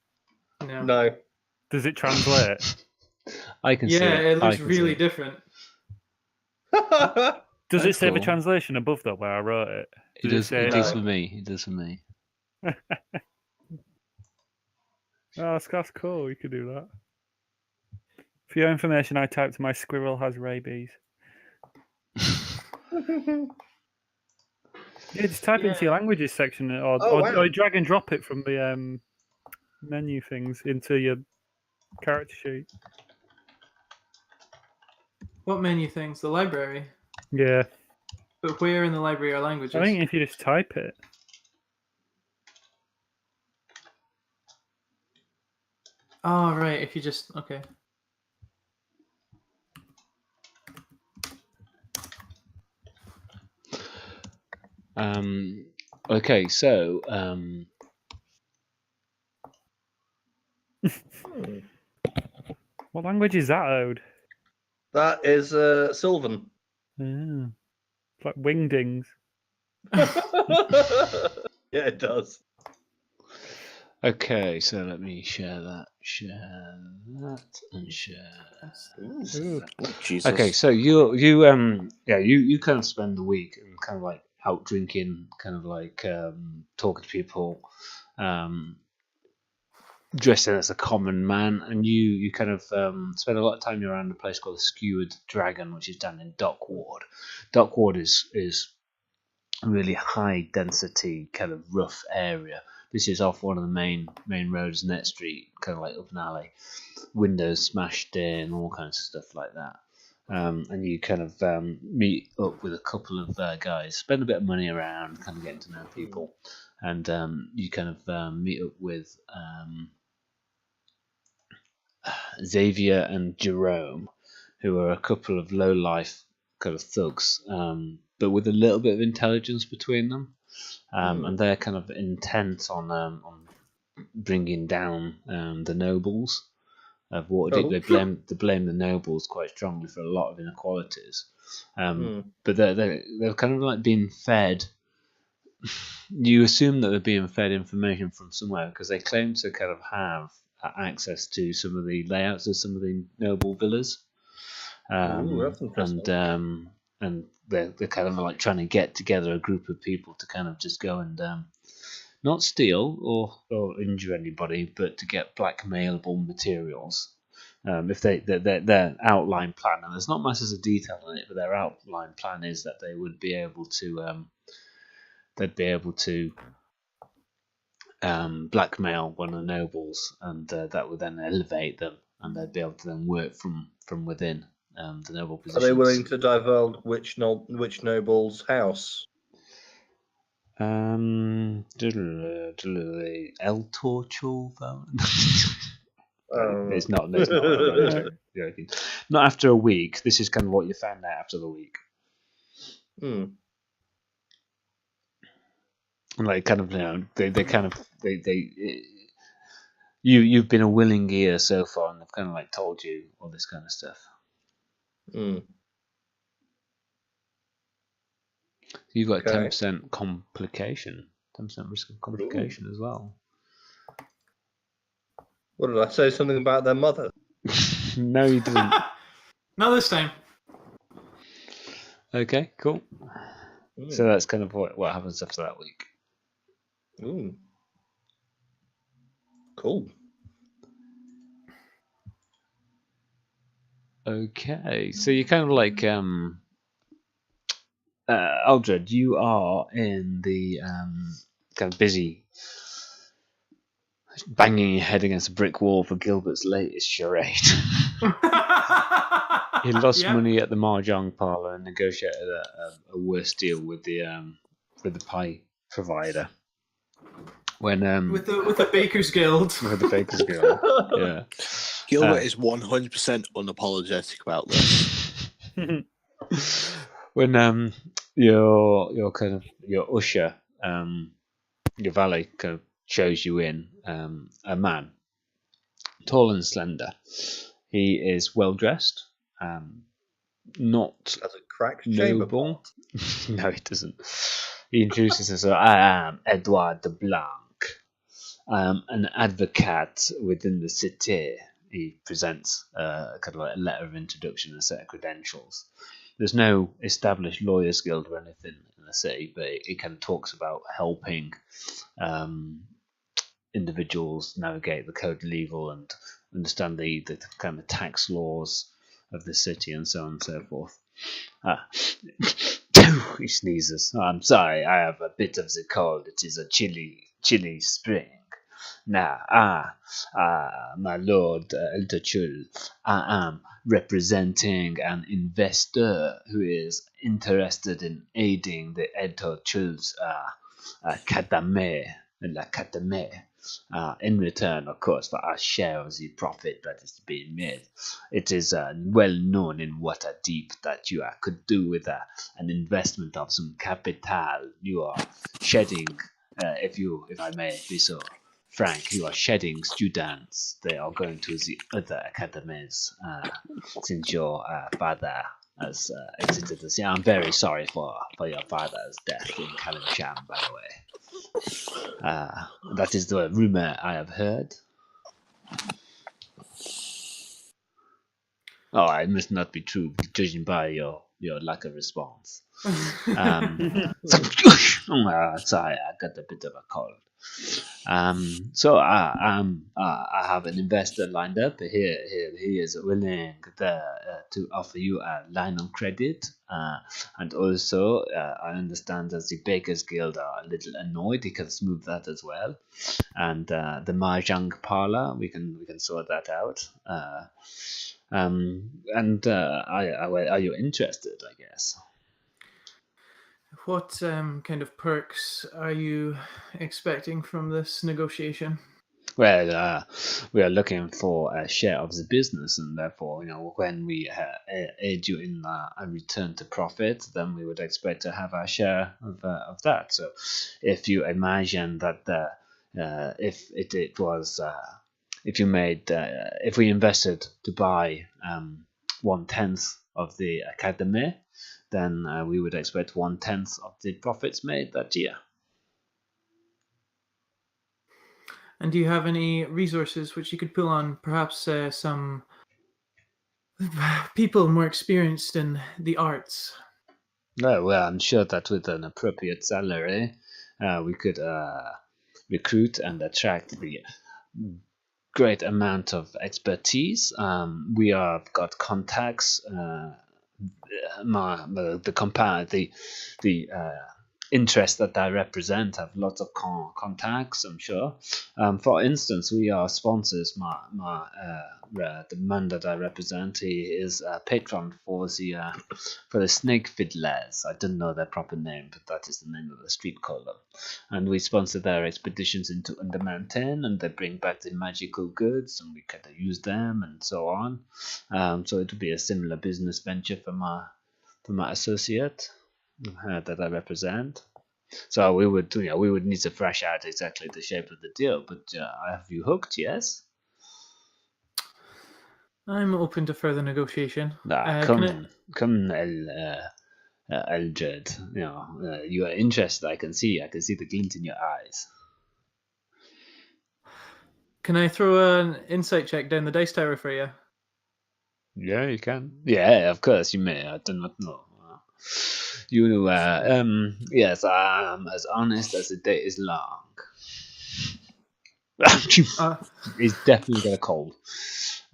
No. Does it translate? I can see it. Yeah, it looks really different. Does it say the cool. translation above that where I wrote it? It does for me. It does for me. Oh, that's cool. You could do that. For your information, I typed my squirrel has rabies. Yeah, just type it into your languages section or drag and drop it from the menu things into your character sheet. What menu things? The library? Yeah. But where in the library are languages? I think if you just type it. Oh, right. If you just... Okay. Okay, so What language is that, Ode? That is Sylvan. Yeah. It's like wingdings. Yeah, it does. Okay, so let me share that, and share. Ooh. Oh, Jesus. Okay, so you kind of spend the week and kind of like out drinking, kind of like talking to people, dressing as a common man, and you kind of spend a lot of time around a place called the Skewered Dragon, which is down in Dock Ward. Dock Ward is a really high density kind of rough area. This is off one of the main roads, Net Street, kind of like up an alley, windows smashed in, all kinds of stuff like that. And you kind of meet up with a couple of guys, spend a bit of money around, kind of getting to know people, and you kind of meet up with Xavier and Jerome, who are a couple of low life kind of thugs, but with a little bit of intelligence between them, and they're kind of intent on bringing down the nobles of Waterdeep. They blame the nobles quite strongly for a lot of inequalities, but they're kind of like being fed. You assume that they're being fed information from somewhere because they claim to kind of have access to some of the layouts of some of the noble villas, That's interesting. and they're kind of like trying to get together a group of people to kind of just go and not steal or injure anybody, but to get blackmailable materials. If their outline plan, and there's not much as a detail in it, but their outline plan is that they would be able to blackmail one of the nobles, and that would then elevate them, and they'd be able to then work from within the noble Are positions. they willing to divulge which noble's house? El Torcho. Oh. It's not. Joking. Not after a week. This is kind of what you found out after the week. Like kind of, you've been a willing ear so far, and they've kind of like told you all this kind of stuff. You've got 10% complication, 10% risk of complication as well. What did I say? Something about their mother? No, you didn't. Not this time. Okay, cool. So that's kind of what happens after that week. Ooh. Cool. Okay, so you're kind of like Aldred, you are in the kind of busy banging your head against a brick wall for Gilbert's latest charade. He lost money at the Mahjong Parlour and negotiated a worse deal with the pie provider. When with the Baker's Guild. With the Baker's Guild, yeah. Gilbert is 100% unapologetic about this. When your kind of your usher, your valet kind of shows you in, a man, tall and slender. He is well dressed, not Has a cracked noble. No, he doesn't. He introduces himself. I am Edouard de Blanc. I am an advocate within the city. He presents kind of like a letter of introduction and a set of credentials. There's no established lawyers guild or anything in the city, but it kind of talks about helping individuals navigate the code of legal and understand the kind of tax laws of the city and so on and so forth. He sneezes. I'm sorry, I have a bit of the cold. It is a chilly spring. Now, my lord Eltachul, I am representing an investor who is interested in aiding the Eltachul's Academy, in return, of course, for our share of the profit that is being made. It is well known in Waterdeep that you could do with an investment of some capital. You are shedding, if I may be so frank, you are shedding students. They are going to the other academies since your father has exited us. Yeah, I'm very sorry for your father's death in Calencham, by the way. That is the rumor I have heard. Oh, it must not be true, judging by your lack of response. Sorry, I got a bit of a cold. So I have an investor lined up. He is willing to offer you a line of credit, and also I understand that the Bakers Guild are a little annoyed. He can smooth that as well, and the Mahjong Parlour, we can sort that out. Are you interested? I guess. What kind of perks are you expecting from this negotiation? Well, we are looking for a share of the business, and therefore, when we aid you in a return to profit, then we would expect to have our share of that. So, if you imagine that if we invested to buy 1/10 of the academy, then we would expect 1/10 of the profits made that year. And do you have any resources which you could pull on? Perhaps some people more experienced in the arts? No, well, I'm sure that with an appropriate salary, we could recruit and attract the great amount of expertise. We have got contacts. The interests that I represent have lots of contacts, I'm sure. For instance, we are sponsors. The man that I represent, he is a patron for the Snake Fiddlers. I don't know their proper name, but that is the name of the street column. And we sponsor their expeditions into Undermountain, and they bring back the magical goods, and we can use them, and so on. So it would be a similar business venture for my associate that I represent. So we would need to thrash out exactly the shape of the deal. But have you hooked? Yes. I'm open to further negotiation. Come, Aldred. You are interested. I can see the glint in your eyes. Can I throw an insight check down the dice tower for you? Yeah, you can. Yeah, of course you may. I do not know. Yes, I am as honest as the day is long. He's definitely got a cold.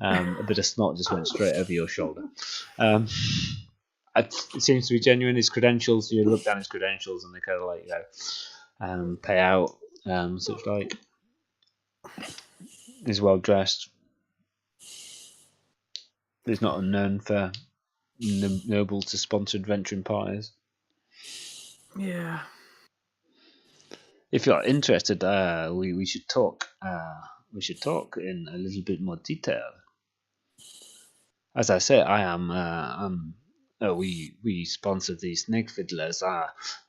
A bit of snot just went straight over your shoulder. It seems to be genuine. His credentials, you look down his credentials, and they kind of like pay out, such like. He's well dressed. He's not unknown for noble to sponsor adventuring parties. Yeah. If you're interested, we should talk. We should talk in a little bit more detail. As I say, I am. We sponsor the Snake Fiddlers.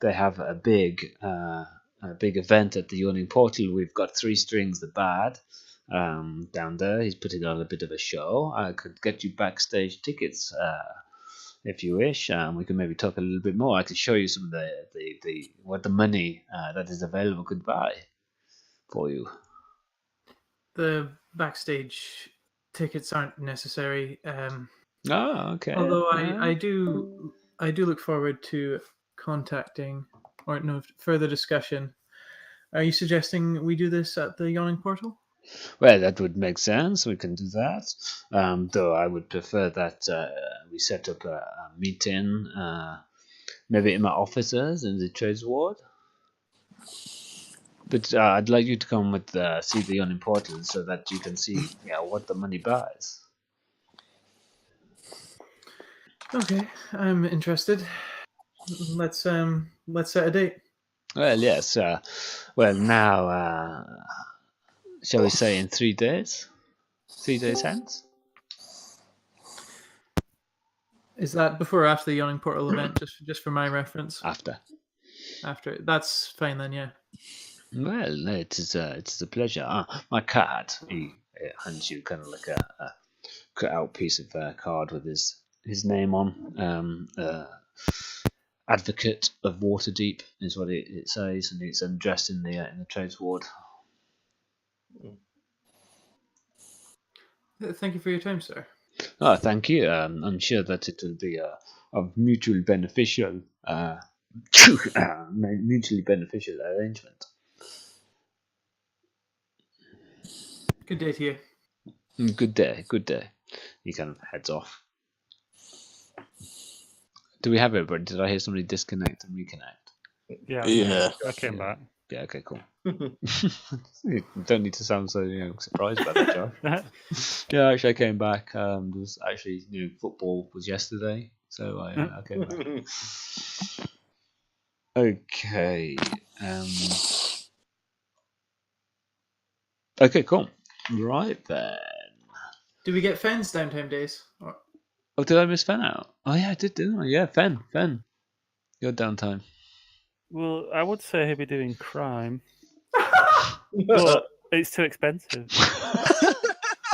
They have a big event at the Yawning Portal. We've got 3 Strings the Bard down there. He's putting on a bit of a show. I could get you backstage tickets if you wish. We can maybe talk a little bit more. I could show you some of the what the money that is available could buy for you. The backstage tickets aren't necessary. Oh, okay. Although I do look forward to contacting or no further discussion. Are you suggesting we do this at the Yawning Portal? Well, that would make sense. We can do that. Though I would prefer that we set up a meeting, maybe in my offices in the trades ward. But I'd like you to come with see the Yawning Portal so that you can see what the money buys. Okay, I'm interested. Let's set a date. Well, yes. Well, now, shall we say in 3 days? 3 days hence? Is that before or after the Yawning Portal event? Just for my reference. After. After. That's fine then. Yeah. Well, it is a pleasure. My card. He hands you kind of like a cut out piece of card with his his name on. Advocate of Waterdeep is what it says, and it's addressed in the trades ward. Thank you for your time, sir. Oh, thank you. I'm sure that it will be of mutually beneficial mutually beneficial arrangement. Good day to you. Good day, good day. He kind of heads off. Do we have everybody? Did I hear somebody disconnect and reconnect? Yeah. Yeah. I came back. Yeah, okay, cool. You don't need to sound so surprised by that, Josh. Yeah, actually, I came back. There was actually, football was yesterday, so I came back. Okay. Okay, cool. Right then. Do we get Fenn's downtime days? Or... Oh, did I miss Fenn out? Oh yeah, I did, didn't I? Yeah, Fenn. Your downtime. Well, I would say he'd be doing crime, but it's too expensive.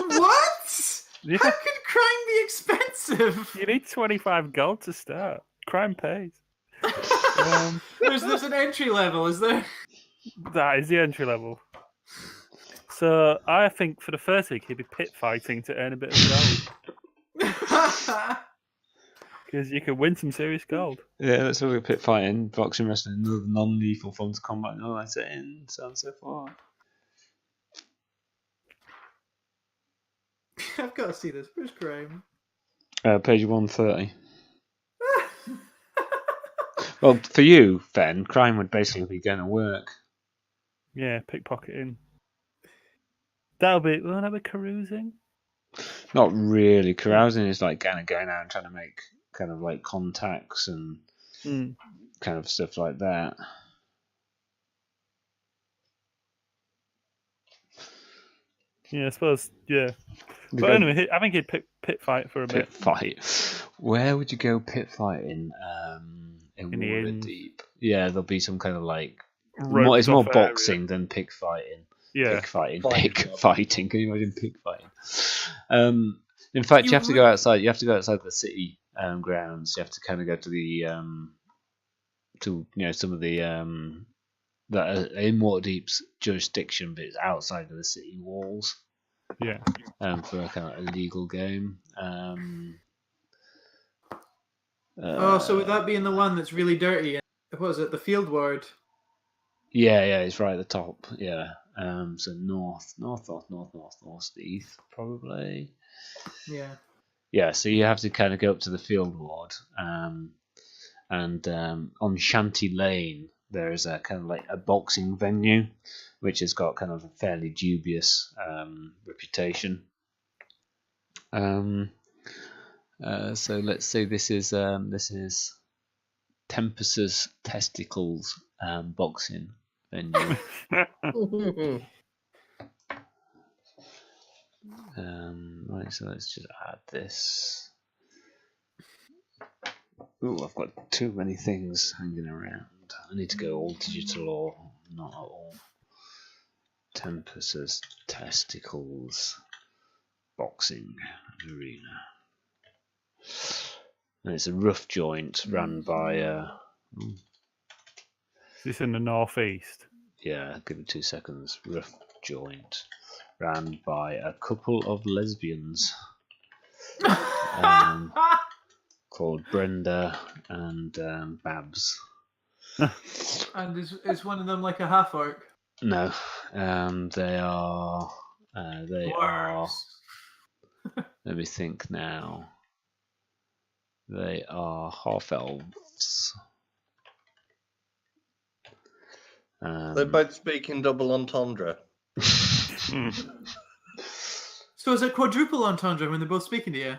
What? Yeah. How could crime be expensive? You need 25 gold to start. Crime pays. There's an entry level, is there? That is the entry level. So I think for the first week he'd be pit fighting to earn a bit of gold. Because you could win some serious gold. Yeah, let's look at pit fighting, boxing, wrestling, and other non-lethal forms of combat. And all that's it in, so on and so forth. I've got to see this. Where's crime? Page 130. Well, for you, Fenn, crime would basically be going to work. Yeah, pickpocketing. Won't that be carousing? Not really. Carousing is like kind of going out and trying to make kind of like contacts and kind of stuff like that. Yeah, I suppose, yeah. But anyway, I think he'd pit fight for a bit. Pit fight. Where would you go pit fighting? In the inn. Waterdeep. Yeah, there'll be some kind of like... Roped it's more off boxing than pig fighting. Yeah. Pig fighting. Fighting. Pig fighting. Can you imagine pig fighting? In fact, you have to go outside. You have to go outside the city grounds. You have to kind of go to the some of the that are in Waterdeep's jurisdiction, but it's outside of the city walls. Yeah. For a kind of illegal game. So would that be in the one that's really dirty? What is it? The field ward? Yeah, it's right at the top. Yeah. So north, east, probably. Yeah. Yeah, so you have to kind of go up to the field ward, and on Shanty Lane there is a kind of like a boxing venue, which has got kind of a fairly dubious reputation. So let's say this is Tempus Testicles Boxing Venue. Right, so let's just add this. Ooh, I've got too many things hanging around. I need to go all digital or not at all. Tempus Testicles Boxing Arena. And it's a rough joint run by Is this in the northeast? yeah, give it 2 seconds. Rough joint ran by a couple of lesbians called Brenda and Babs. And is one of them like a half orc? No, they are. They are. Let me think now. They are half elves. They both speak in double entendre. So is it quadruple entendre when they're both speaking to you?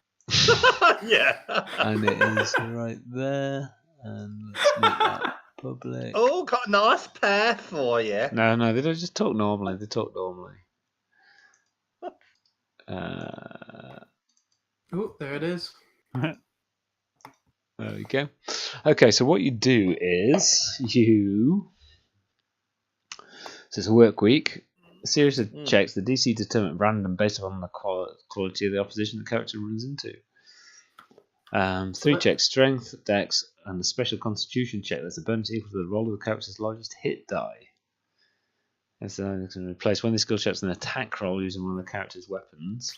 Yeah. And it is right there. And let's make that public. Oh, got a nice pair for you. No, they don't just talk normally. They talk normally. Oh, there it is. There we go. Okay, so what you do is so it's a work week. A series of checks. The DC determined random based upon the quality of the opposition the character runs into. 3 checks: strength, dex, and a special constitution check. That's a bonus equal to the roll of the character's largest hit die. And so it's going to replace one of the skill checks an attack roll using one of the character's weapons.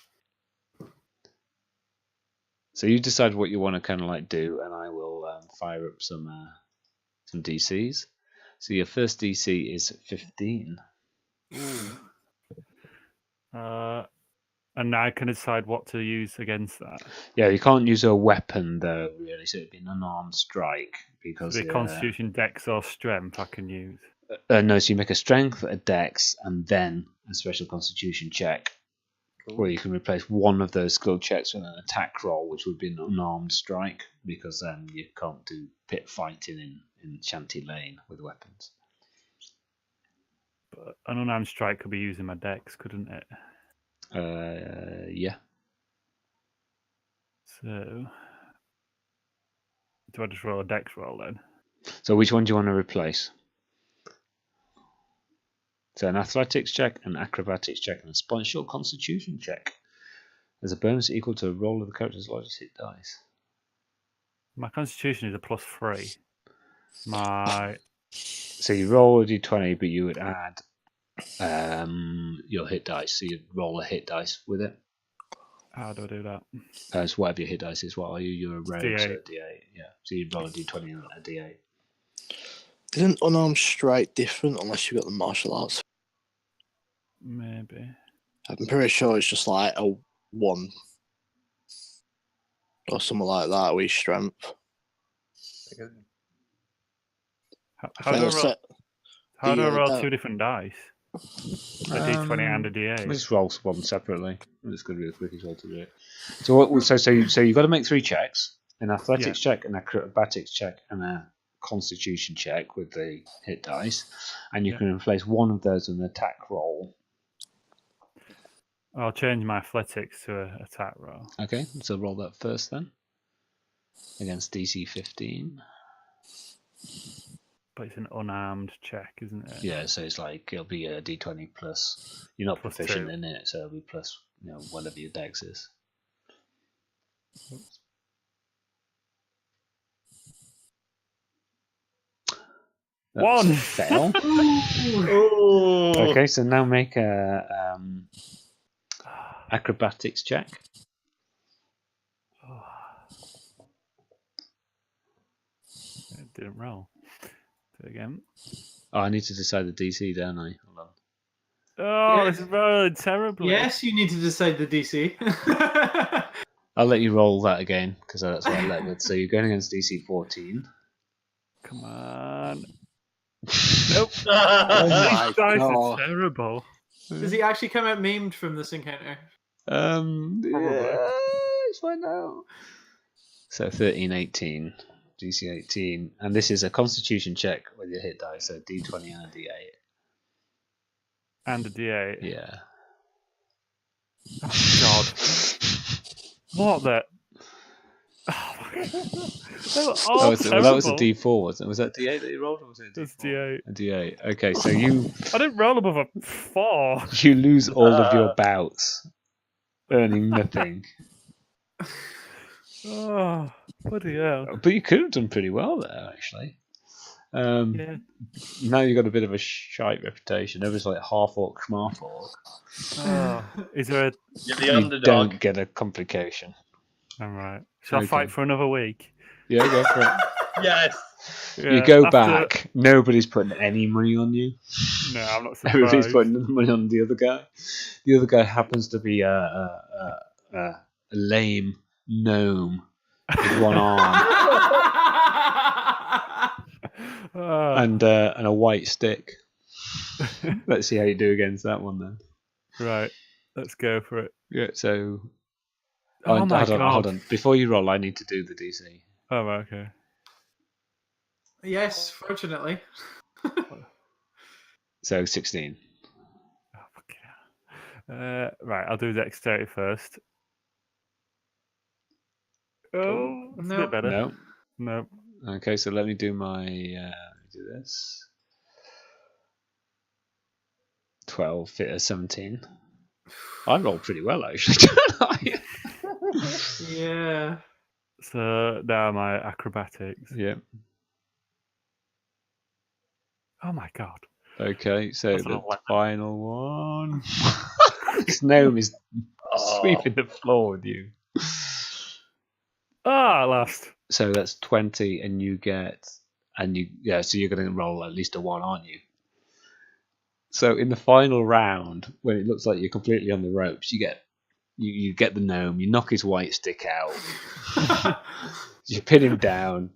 So you decide what you want to kind of like do, and I will fire up some DCs. So your first DC is 15. And I can decide what to use against that. Yeah, you can't use a weapon though, really. So it'd be an unarmed strike because The Constitution, Dex, or Strength I can use. no, so you make a strength, a dex, and then a special constitution check. Where you can replace one of those skill checks with an attack roll, which would be an unarmed strike, because you can't do pit fighting in Shanty Lane with weapons. But an unarmed strike could be using my Dex, couldn't it? Yeah. So, do I just roll a Dex roll then? So which one do you want to replace? So an athletics check, an acrobatics check, and a special constitution check. There's a bonus equal to a roll of the character's largest hit dice. My Constitution is a +3. So you roll a d20, but you would add your hit dice. So you'd roll a hit dice with it. How do I do that? So whatever your hit dice is, what are you? You're a rogue, so a D8. D8. Yeah. So you'd roll a d20 and a d8. Isn't unarmed strike different unless you've got the martial arts? Maybe. I'm pretty sure it's just like a 1 or something like that with strength. How do I roll 2 different dice? A d20 and a d8. We'll just roll one separately. It's going to be the quickest way to do it. So you've got to make 3 checks: an athletics check, an acrobatics check, and a constitution check with the hit dice, and you can replace one of those with an attack roll. I'll change my athletics to an attack roll. Okay, so roll that first then against DC 15. But it's an unarmed check, isn't it? Yeah, so it's like it'll be a d20 plus. You're not Plus proficient 2. in it, so it'll be plus whatever your dex is. That's 1 a fail. Oh. Okay, so now make a acrobatics check. It didn't roll. Do it again. Oh, I need to decide the DC, don't I? Hold on. Oh, this is rolling terribly. Yes, you need to decide the DC. I'll let you roll that again because that's what I led with. So you're going against DC 14. Come on. Nope. Oh my These dice God. are terrible. Does he actually come out maimed from this encounter? Yeah, let's find out. So 13, 18, DC 18, and this is a Constitution check with your hit die, so D20 and a D8. And a d8. Yeah. Oh, God. What the? Oh, my God. They were all That was a terrible. D4, wasn't it? Was that D8 that you rolled, or was it a It's D4? d8. A D8. Okay, so you I didn't roll above a 4. you lose all of your bouts, earning nothing. Oh, bloody hell. But you could have done pretty well there, actually. Yeah. Now you've got a bit of a shite reputation. Everyone's like half orc, schmarf orc. Oh, is there a... You're the You underdog. don't get a complication. All right. Shall I Okay. fight for another week? Yeah, go for it. Yes. Yeah, You go after- back. Nobody's putting any money on you. No, I'm not Everybody's surprised. putting money on the other guy. The other guy happens to be a lame gnome with one arm Oh, and a white stick. Let's see how you do against that one then. right. Let's go for it. Yeah. So. Oh my hold God. on. Before you roll, I need to do the DC. Oh, right, okay. Yes, fortunately. So 16. Oh, fucking hell. Right, I'll do dexterity first. Oh, that's a No. bit better. No. No. Okay, so let me do my do this. 12 fit a 17. I rolled pretty well actually, don't I? Yeah. So now my acrobatics. Yeah. Oh my god. Okay, so That's an the 11. final one. This gnome is sweeping the floor with you. Ah, last. So that's 20, and you get, so you're going to roll at least a 1, aren't you? So in the final round, when it looks like you're completely on the ropes, you get the gnome, you knock his white stick out, you pin him down,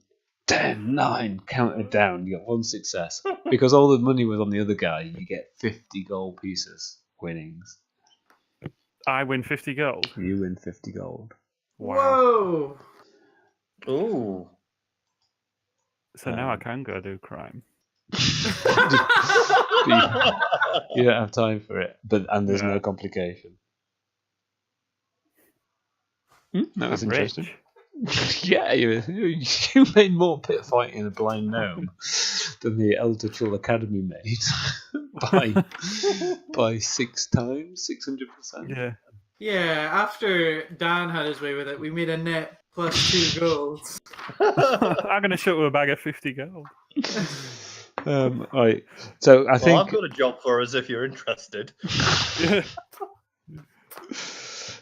10, 9, counted down, you get 1 success. Because all the money was on the other guy, you get 50 gold pieces winnings. I win 50 gold. You win 50 gold. Whoa! Ooh. So now I can go do crime. You don't have time for it, and there's no complication. That was interesting. Yeah, you made more pit fighting in a blind gnome than the Eldritch Academy made by 6 times, 600%. Yeah. Yeah, after Dan had his way with it, we made a net plus 2 gold. I'm going to show you a bag of 50 gold. Right. So I think I've got a job for us if you're interested.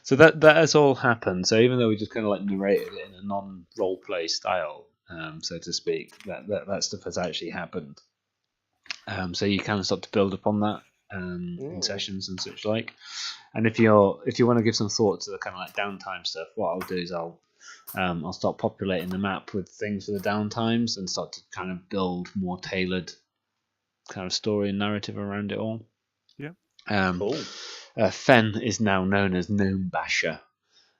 so that has all happened. So even though we just kind of like narrated it in a non-role play style, so to speak, that stuff has actually happened. So you kind of start to build upon that in sessions and such like. And if you want to give some thought to the kind of like downtime stuff, what I'll do is I'll start populating the map with things for the downtimes and start to kind of build more tailored kind of story and narrative around it all. Yeah. Cool. Fenn is now known as Gnome Basher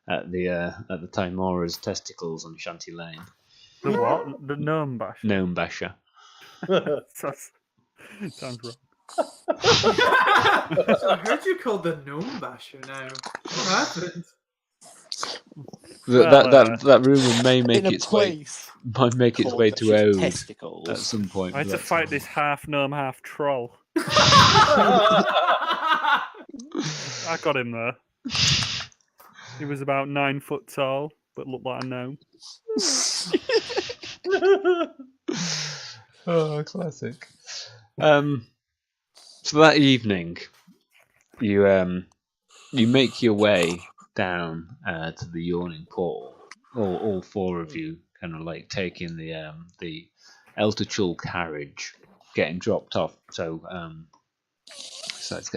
at the Timora's Testicles on Shanty Lane. The what? The gnome bash. Gnome Basher. Sounds wrong. So I heard you called the gnome basher now. What happened? That rumor may make In a its way place might make its way to Ode testicles. at some point. I had to fight this half gnome, half troll. I got him there. He was about 9 foot tall, but looked like a gnome. Oh, classic. So that evening, you make your way down to the Yawning Portal. All 4 of you kind of like taking the Eldritch carriage, getting dropped off. So let's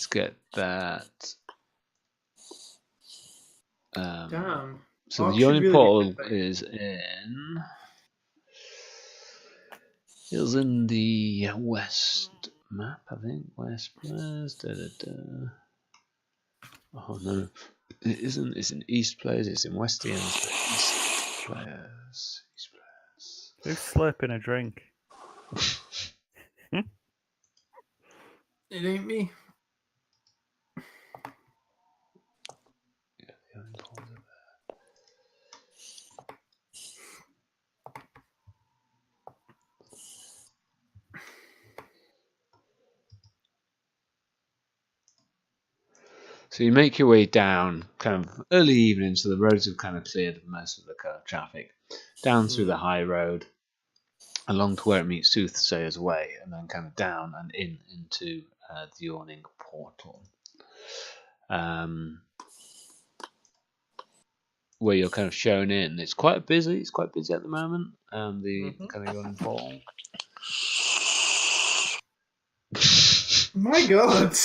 get that. Damn. So the Orcs should Yawning really be Portal fit. is in the west map, I think. West players. Oh no, it isn't. It's in east players. It's in west end. East players. Who's slurping a drink? It ain't me. Yeah, the Yawning Portal's over there. So you make your way down kind of early evening, so the roads have kind of cleared of most of the kind of traffic, down through the high road, along to where it meets Soothsayer's Way, and then kind of down and into the Yawning Portal, where you're kind of shown in. It's quite busy. It's quite busy at the moment. The kind of Yawning Portal. My God.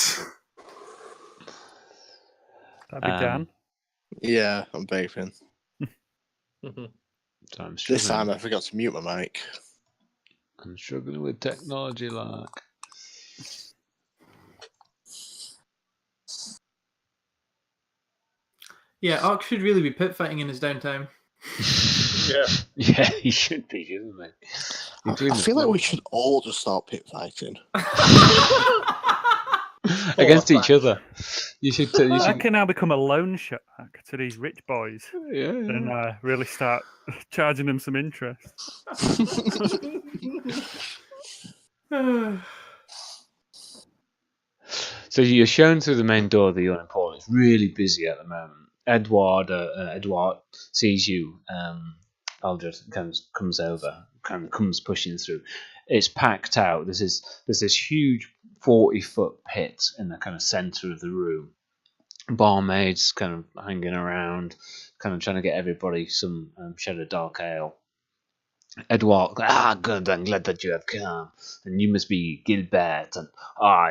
That'd be Dan. Yeah, I'm vaping. So I'm This time struggling. I forgot to mute my mic. I'm struggling with technology, like. Yeah, Orc should really be pit fighting in his downtime. Yeah, he should be, shouldn't he? I feel like we should all just start pit fighting. Against each other. You should. I can now become a loan shark to these rich boys Yeah. and really start charging them some interest. So you're shown through the main door of the Yawning Portal. It's really busy at the moment. Edward sees you. Aldred comes over, kind of comes pushing through. It's packed out. There's this huge 40-foot pit in the kind of center of the room. Barmaids kind of hanging around, kind of trying to get everybody some Shadow Dark Ale. Edward, good, I'm glad that you have come. And you must be Gilbert, and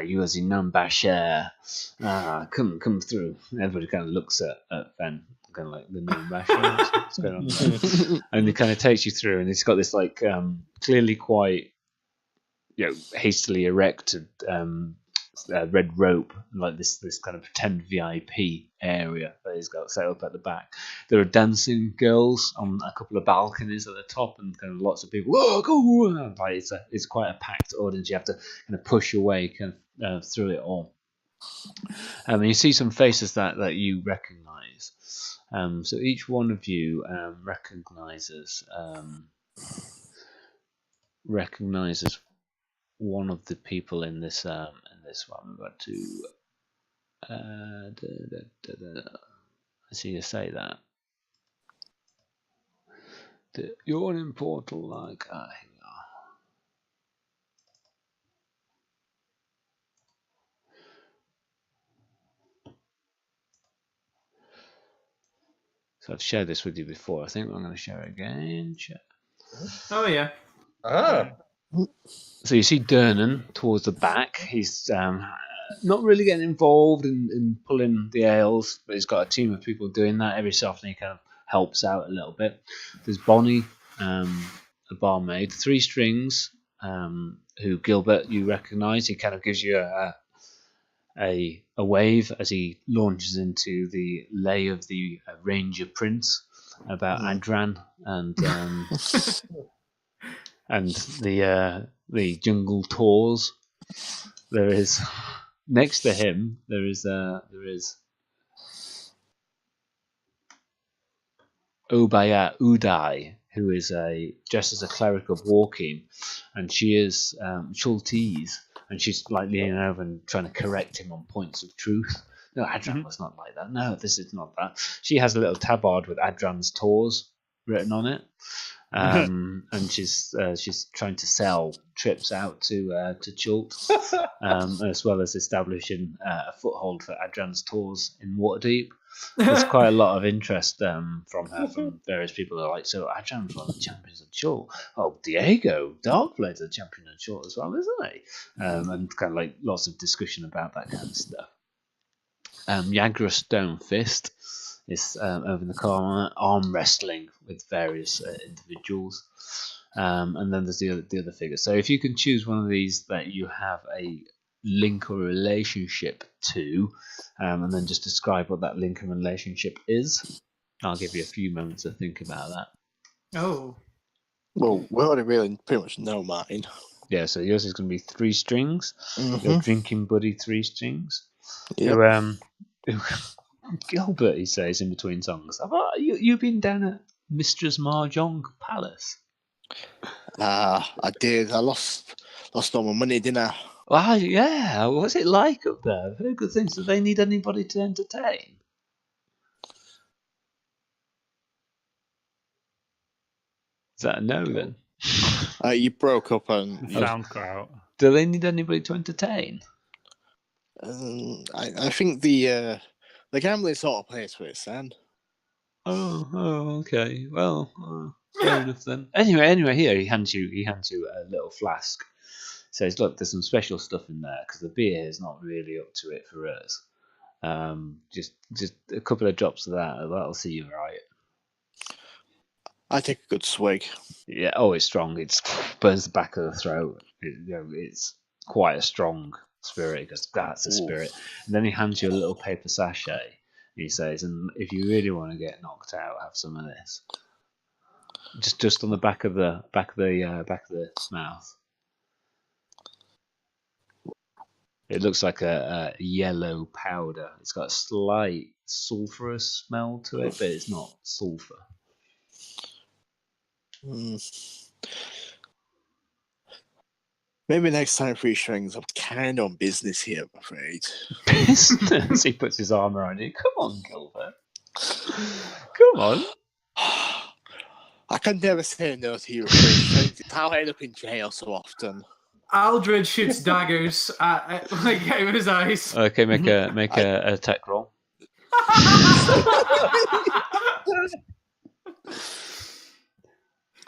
you are the non-basher. Come through. Everybody kind of looks at Fenn, kind of like the non-basher. What's going on there? And he kind of takes you through, and he's got this like clearly quite hastily erected red rope, like this kind of pretend VIP area that he's got set up at the back. There are dancing girls on a couple of balconies at the top, and kind of lots of people. Oh, go! Like it's quite a packed audience. You have to kind of push your way through it all. And you see some faces that you recognise. So each one of you recognises one of the people in this one. I'm about to I see you say that. The Yawning Portal, like here we are. So I've shared this with you before. I think I'm going to share it again. Oh yeah. So you see Durnan towards the back. He's not really getting involved in pulling the ales, but he's got a team of people doing that. Every so often he kind of helps out a little bit. There's Bonnie, a barmaid, 3 strings, who Gilbert you recognise. He kind of gives you a wave as he launches into the lay of the Ranger Prince about Adran and the jungle tours. There is next to him. There is Obaya Uday, who is dressed as a cleric of Walking, and she is Schultees, and she's like leaning over and trying to correct him on points of truth. No, Adran was not like that. No, this is not that. She has a little tabard with Adran's tours written on it. And she's trying to sell trips out to Chult, as well as establishing a foothold for Adran's tours in Waterdeep. There's quite a lot of interest from her, from various people who are like, so Adran's one of the champions of Chult. Oh, Diego Darkblade's a champion of Chult as well, isn't he? And kind of like lots of discussion about that kind of stuff. Yagra Stonefist is over in the corner, arm wrestling with various individuals, and then there's the other figures. So if you can choose one of these that you have a link or relationship to, and then just describe what that link and relationship is, I'll give you a few moments to think about that. Oh. Well, we already really pretty much know mine. Yeah, so yours is going to be 3 strings. Your drinking buddy 3 strings. Yep. Who Gilbert, he says in between songs. You've been down at Mistress Mahjong Palace? I did. I lost all my money, didn't I? Wow, yeah. What's it like up there? I've heard good things. Do they need anybody to entertain? Is that a no then? You broke up and Sound out. Do they need anybody to entertain? I think the gambling sort of place where it's Sam. Oh, okay. Well, fair enough then. Anyway, here he hands you a little flask. Says, look, there's some special stuff in there because the beer is not really up to it for us. Just a couple of drops of that'll see you right. I take a good swig. Yeah. Oh, it's strong. It burns the back of the throat. It's quite a strong spirit. He goes, that's a spirit. And then he hands you a little paper sachet. He says, and if you really want to get knocked out, have some of this. Just on the back of the mouth. It looks like a yellow powder. It's got a slight sulphurous smell to it, but it's not sulphur. Maybe next time 3 strings. I'm kind of on business here, I'm afraid. Business? He puts his arm around you. Come on, Gilbert. Come on. I can never say no to you. It's how I end up in jail so often. Aldred shoots daggers at like out of his eyes. Okay, make a attack roll.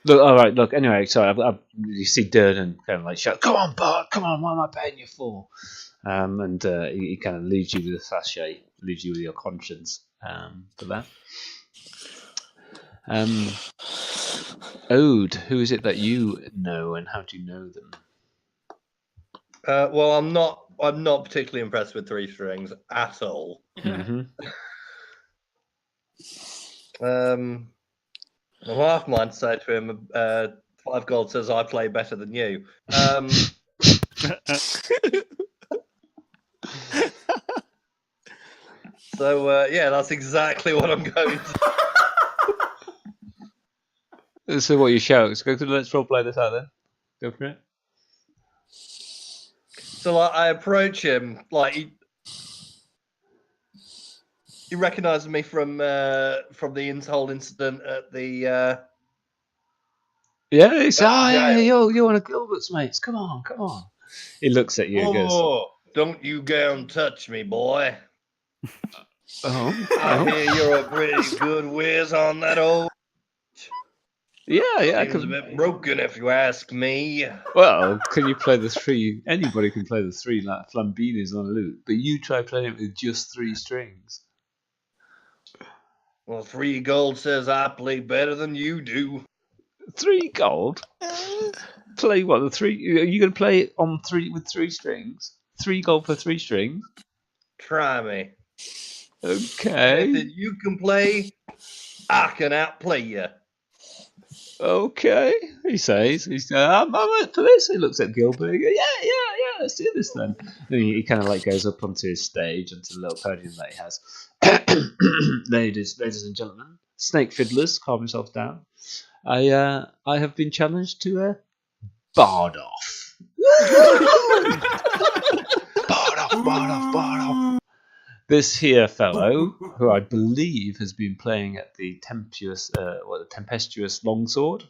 Look, all right. Look, anyway. Sorry, you see Durden kind of like shout, "Come on, Bart! Come on! What am I paying you for?" And he kind of leaves you with a sachet, leaves you with your conscience for that. Ode, who is it that you know, and how do you know them? Well, I'm not particularly impressed with three strings at all. Mm-hmm. My half mind said to him, 5 gold says I play better than you. So yeah, that's exactly what I'm going to. So what you shout? So let's role play this out then. Go for it. So like, I approach him, like he recognises me from the whole incident at the. Yeah, it's jail. you're one of Gilbert's mates. Come on. He looks at you and goes, Oh, don't you go and touch me, boy. I hear you're a pretty good whiz on that old. Yeah, I Seems a can. bit broken, if you ask me. Well, can you play the 3? Anybody can play the 3 like flambinis on a lute, but you try playing it with just 3 strings. Well, 3 gold says I play better than you do. 3 gold. Play what the 3? Are you going to play it on 3 with 3 strings? 3 gold for 3 strings. Try me. Okay. Anything you can play, I can outplay you. Okay, he says. I'm up for this. He looks at Gilbert. He goes, yeah, let's do this then. And he kind of like goes up onto his stage, onto the little podium that he has. ladies and gentlemen, snake fiddlers, calm yourself down. I have been challenged to bard off. Bard off. This here fellow, who I believe has been playing at the tempestuous longsword.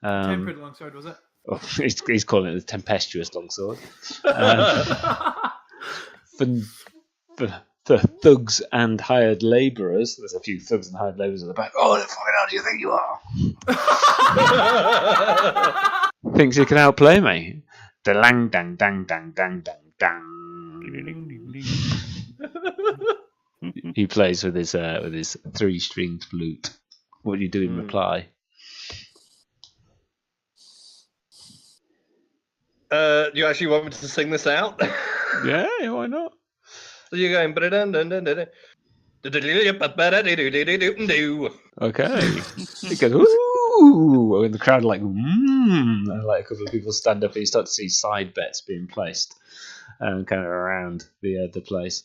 Tempered longsword, was it? Oh, he's calling it the tempestuous longsword. For thugs and hired labourers, there's a few thugs and hired labourers at the back. Oh, fucking hell do you think you are? Thinks he can outplay me. Dalang dang dang dang dang dang dang. He plays with his 3-stringed flute. What do you do in reply? Do you actually want me to sing this out? Yeah, why not? So you're going. Okay. He goes, ooh, and the crowd are like, and like a couple of people stand up and you start to see side bets being placed kind of around the place.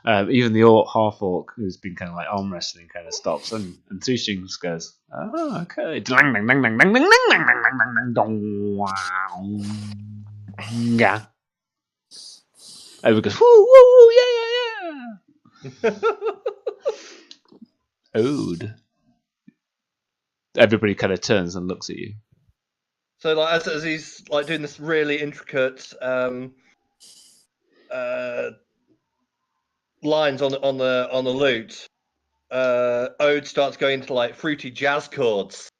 Even the half orc who's been kind of like arm wrestling kind of stops and 3 strings goes, oh, okay. Yeah. Everyone goes, woo, yeah. Ode. Everybody kind of turns and looks at you. So like as he's like doing this really intricate lines on the lute, Ode starts going to like fruity jazz chords.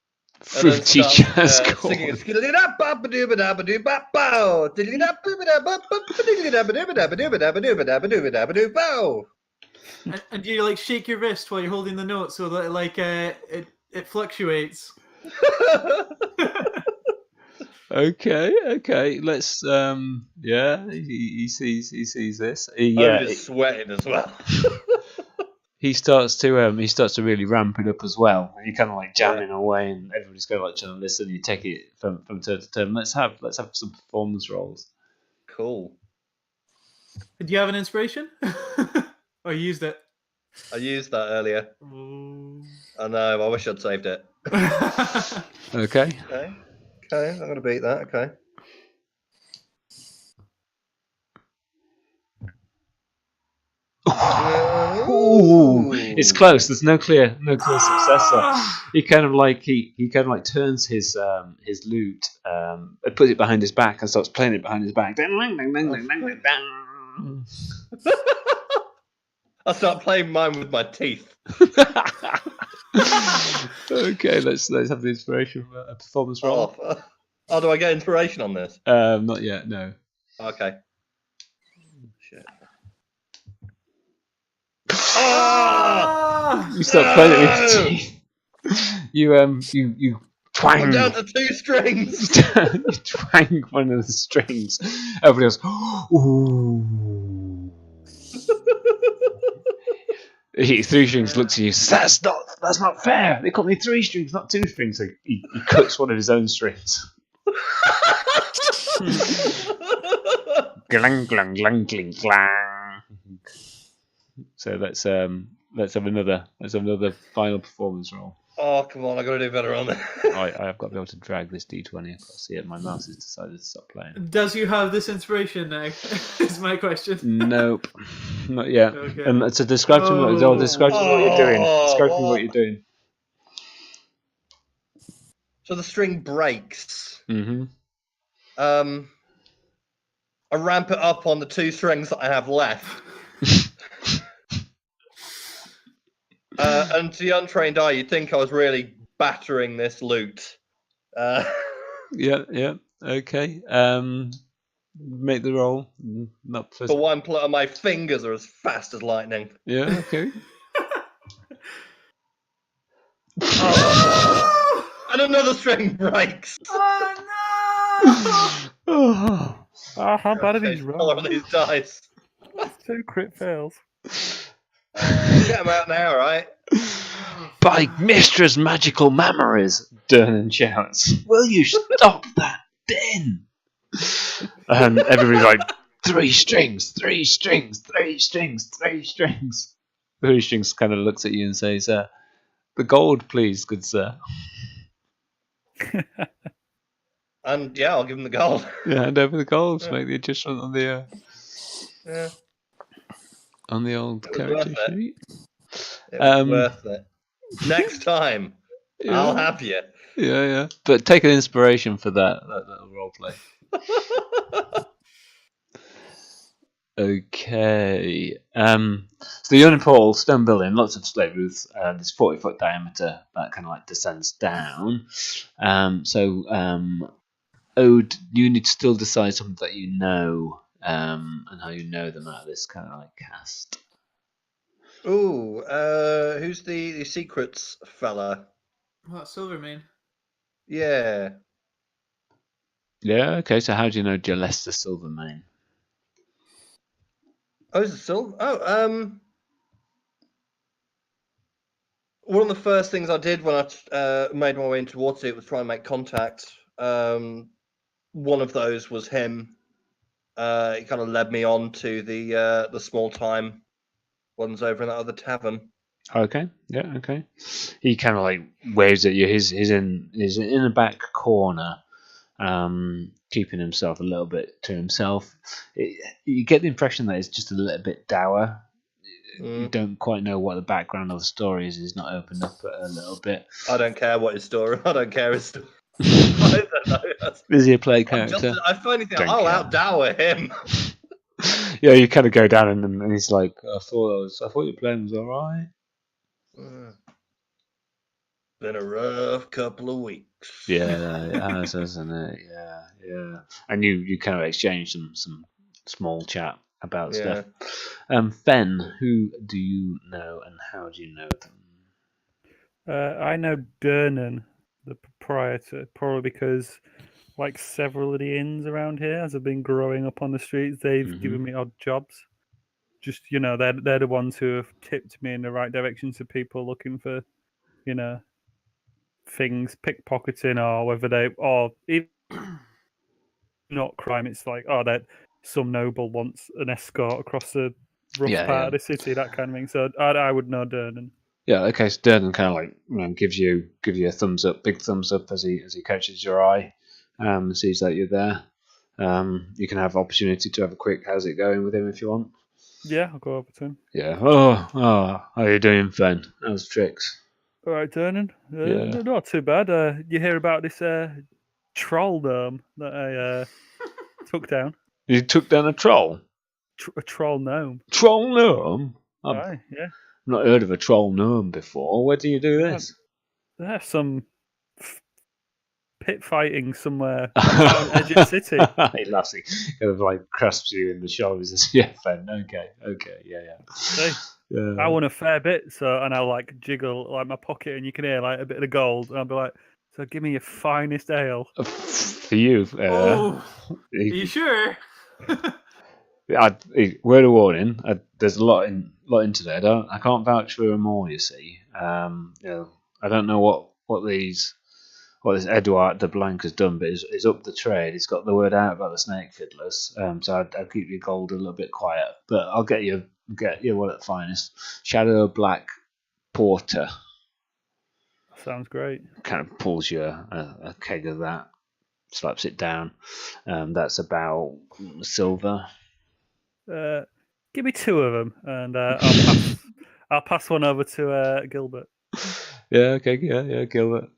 Fruity jazz singing chords. And do you like shake your wrist while you're holding the note so that like it fluctuates? Okay. Let's yeah. He sees this. Ode is sweating as well. He starts to really ramp it up as well. And you're kind of like jamming away, and everybody's going like trying to listen. You take it from turn to turn. Let's have some performance rolls. Cool. Do you have an inspiration? Or you used it? I used that earlier. I know. I wish I'd saved it. Okay. I'm gonna beat that. Okay. Ooh, it's close. There's no clear successor. He kind of like turns his lute, puts it behind his back, and starts playing it behind his back. I start playing mine with my teeth. Okay, let's have the inspiration for a performance roll. Oh, do I get inspiration on this? Not yet. No. Okay. Shit. You start playing it with your teeth. You twang. I'm down to 2 strings. You twang one of the strings. Everybody goes, ooh. 3 strings looks at you. Says, that's not fair. They call me 3 strings, not 2 strings. So he cuts one of his own strings. Glang glang glang gling glang. So let's have another final performance roll. Oh, come on, I got to do better on that. I've got to be able to drag this D20 across here. My mouse has decided to stop playing. Does you have this inspiration now? Is my question. Nope, not yet. Okay. And so describe to me what you're doing. Describe to me what you're doing. So the string breaks. Mm-hmm. I ramp it up on the 2 strings that I have left. And to the untrained eye, you'd think I was really battering this lute. Yeah. Okay. Make the roll. Not first. For one plot of my fingers are as fast as lightning. Yeah. Okay. And another string breaks. Oh no! How bad are these rolls? All of these dice. 2 crit fails. Get them out now, right? By Mistress' magical memories, Durnan shouts. Will you stop that din? And everybody's like, 3 strings, 3 strings, 3 strings, 3 strings. 3 strings kind of looks at you and says, the gold, please, good sir. And yeah, I'll give them the gold. Yeah, hand over the gold to make the adjustment on the on the old character sheet. It was worth it. Next time, Yeah. I'll have you. Yeah. But take an inspiration for that little role play. Okay. So the Yawning Portal, stone building, lots of slate roofs. This 40-foot diameter that kind of like descends down. Ode, you need to still decide something that you know, and how you know them out of this kind of like cast. Ooh, who's the secrets fella? What, Silvermane? Yeah. Yeah. Okay. So how do you know Jalesta Silvermane? Oh, is it still? Oh, one of the first things I did when I made my way into Waterdeep was try and make contact. One of those was him. He kind of led me on to the small time ones over in that other tavern. Okay. Yeah. Okay. He kind of like waves at you. He's in a back corner, keeping himself a little bit to himself. You get the impression that it's just a little bit dour. You don't quite know what the background of the story is. He's not opened up a little bit. I don't care what his story. I don't care his story. I don't know. Is he a play character? I find anything. Don't I'll care. outdower him. Yeah, you kind of go down and he's like, I thought your plan was all right. Been a rough couple of weeks. Yeah, it has, hasn't it? Yeah. And you kind of exchange some small chat about stuff. Fenn, who do you know and how do you know them? I know Durnan, the proprietor, probably because, like several of the inns around here, as I've been growing up on the streets, they've given me odd jobs. Just, they're the ones who have tipped me in the right direction to people looking for, things, pickpocketing, or whether or even not crime. It's like, that some noble wants an escort across the rough part of the city, that kind of thing. So I would know Durnan. Yeah, okay. So Durnan kind of like gives you a thumbs up, big thumbs up as he catches your eye, sees that you're there. You can have opportunity to have a quick how's it going with him if you want. Yeah, I'll go over to him. Yeah. Oh, how you doing, Fenn? How's tricks? All right, turning. Yeah. Not too bad. You hear about this troll gnome that I took down? You took down a troll? A troll gnome. Troll gnome? I've Aye, yeah. not heard of a troll gnome before. Where do you do this? There's some pit fighting somewhere on edge of the city. He laughs. He kind of like grasps you in the shoulders and says, "Yeah, Fenn. Okay, yeah. See, Yeah. I won a fair bit, and I'll like jiggle like my pocket, and you can hear like a bit of gold, and I'll be like, "So give me your finest ale." For you, Oh, are you sure? word of warning. There's a lot into there. I can't vouch for them all. You see, I don't know what this Edouard de Blanc has done, but he's up the trade. He's got the word out about the snake fiddlers. So I'll keep your gold a little bit quiet, but I'll get you one at the finest. Shadow Black Porter. Sounds great. Kind of pulls you a keg of that, slaps it down. That's about silver. Give me 2 of them, and I'll pass one over to Gilbert. Yeah, okay, yeah, Gilbert.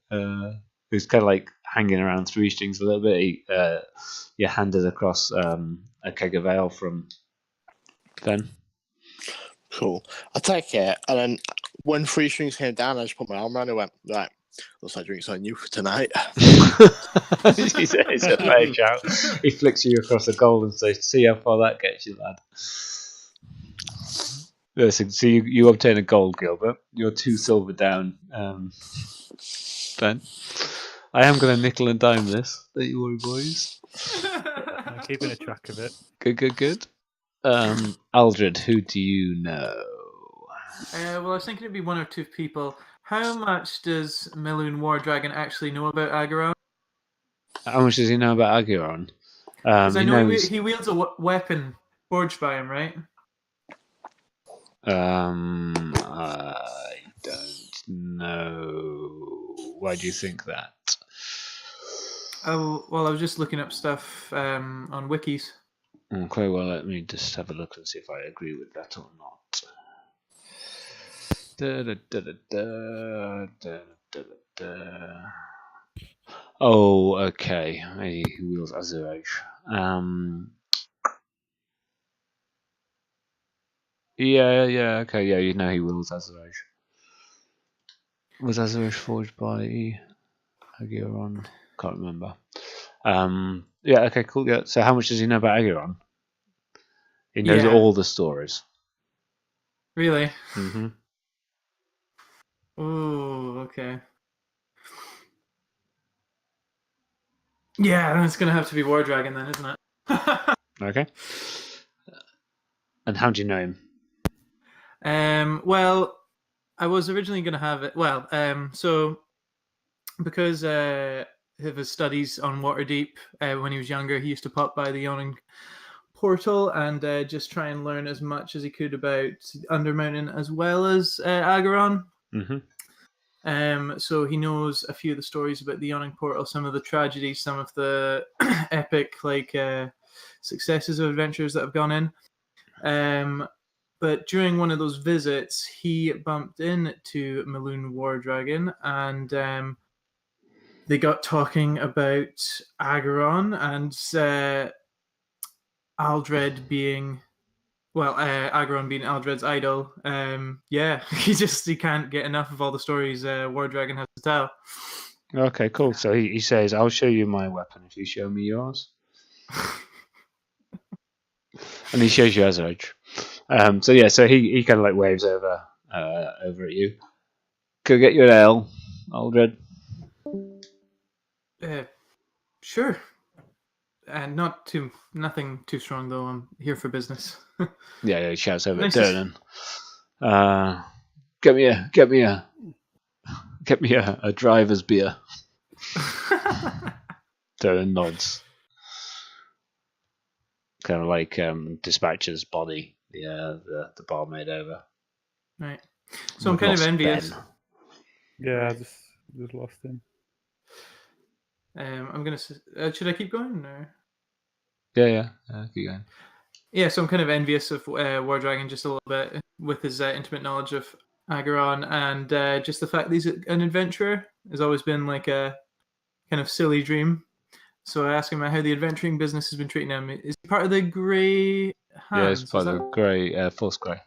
Who's kind of like hanging around 3 strings a little bit. You handed across a keg of ale from Fenn. Cool. I take it, and then when 3 strings came down, I just put my arm around it and went, right, looks like drinking something new for tonight. He's a fair shout. He flicks you across the gold and says, "See how far that gets you, lad." Listen, so you obtain a gold, Gilbert. You're 2 silver down, Fenn. I am going to nickel and dime this. Don't you worry, boys. I'm keeping a track of it. Good. Aldred, who do you know? Well, I was thinking it'd be 1 or 2 people. How much does Miloon War Dragon actually know about Agaron? How much does he know about Aguiron? Because I know he wields a weapon forged by him, right? I don't know. Why do you think that? Oh, well, I was just looking up stuff on wikis. Okay, well, let me just have a look and see if I agree with that or not. Oh, okay. He wields Azurage. Yeah, okay, yeah, you know he wields Azurage. Was Azurage forged by Aguiron? Can't remember. Yeah, okay, cool. Yeah. So how much does he know about Aguiron? He knows all the stories. Really? Mm-hmm. Oh, okay. Yeah, then it's going to have to be War Dragon then, isn't it? Okay. And how do you know him? Well, I was originally going to have it. Well, so because of his studies on Waterdeep when he was younger, he used to pop by the Yawning Portal and just try and learn as much as he could about Undermountain as well as Agaron. Mm-hmm. So he knows a few of the stories about the Yawning Portal, some of the tragedies, some of the epic successes of adventures that have gone in. But during one of those visits, he bumped into Miloon War Dragon, and they got talking about Agaron and Aldred being, Agaron being Aldred's idol. He can't get enough of all the stories War Dragon has to tell. Okay, cool. So he says, "I'll show you my weapon if you show me yours." And he shows you Azurage. So he kind of like waves over at you. Go get you an ale, Aldred. Sure. And nothing too strong though. I'm here for business. Yeah, he shouts over Nice at Dernan. Get me a driver's beer. Dernan nods. Kind of like dispatches body. The barmaid over. Right. So I'm kind of envious. Ben. Yeah, I just lost him. I'm gonna. Should I keep going? Or? Yeah, keep going. Yeah, so I'm kind of envious of War Dragon just a little bit with his intimate knowledge of Agaron, and just the fact that he's an adventurer has always been like a kind of silly dream. So I asked him how the adventuring business has been treating him. Is he part of the Grey Yeah, it's Hands? by Is the that... grey, Force Grey.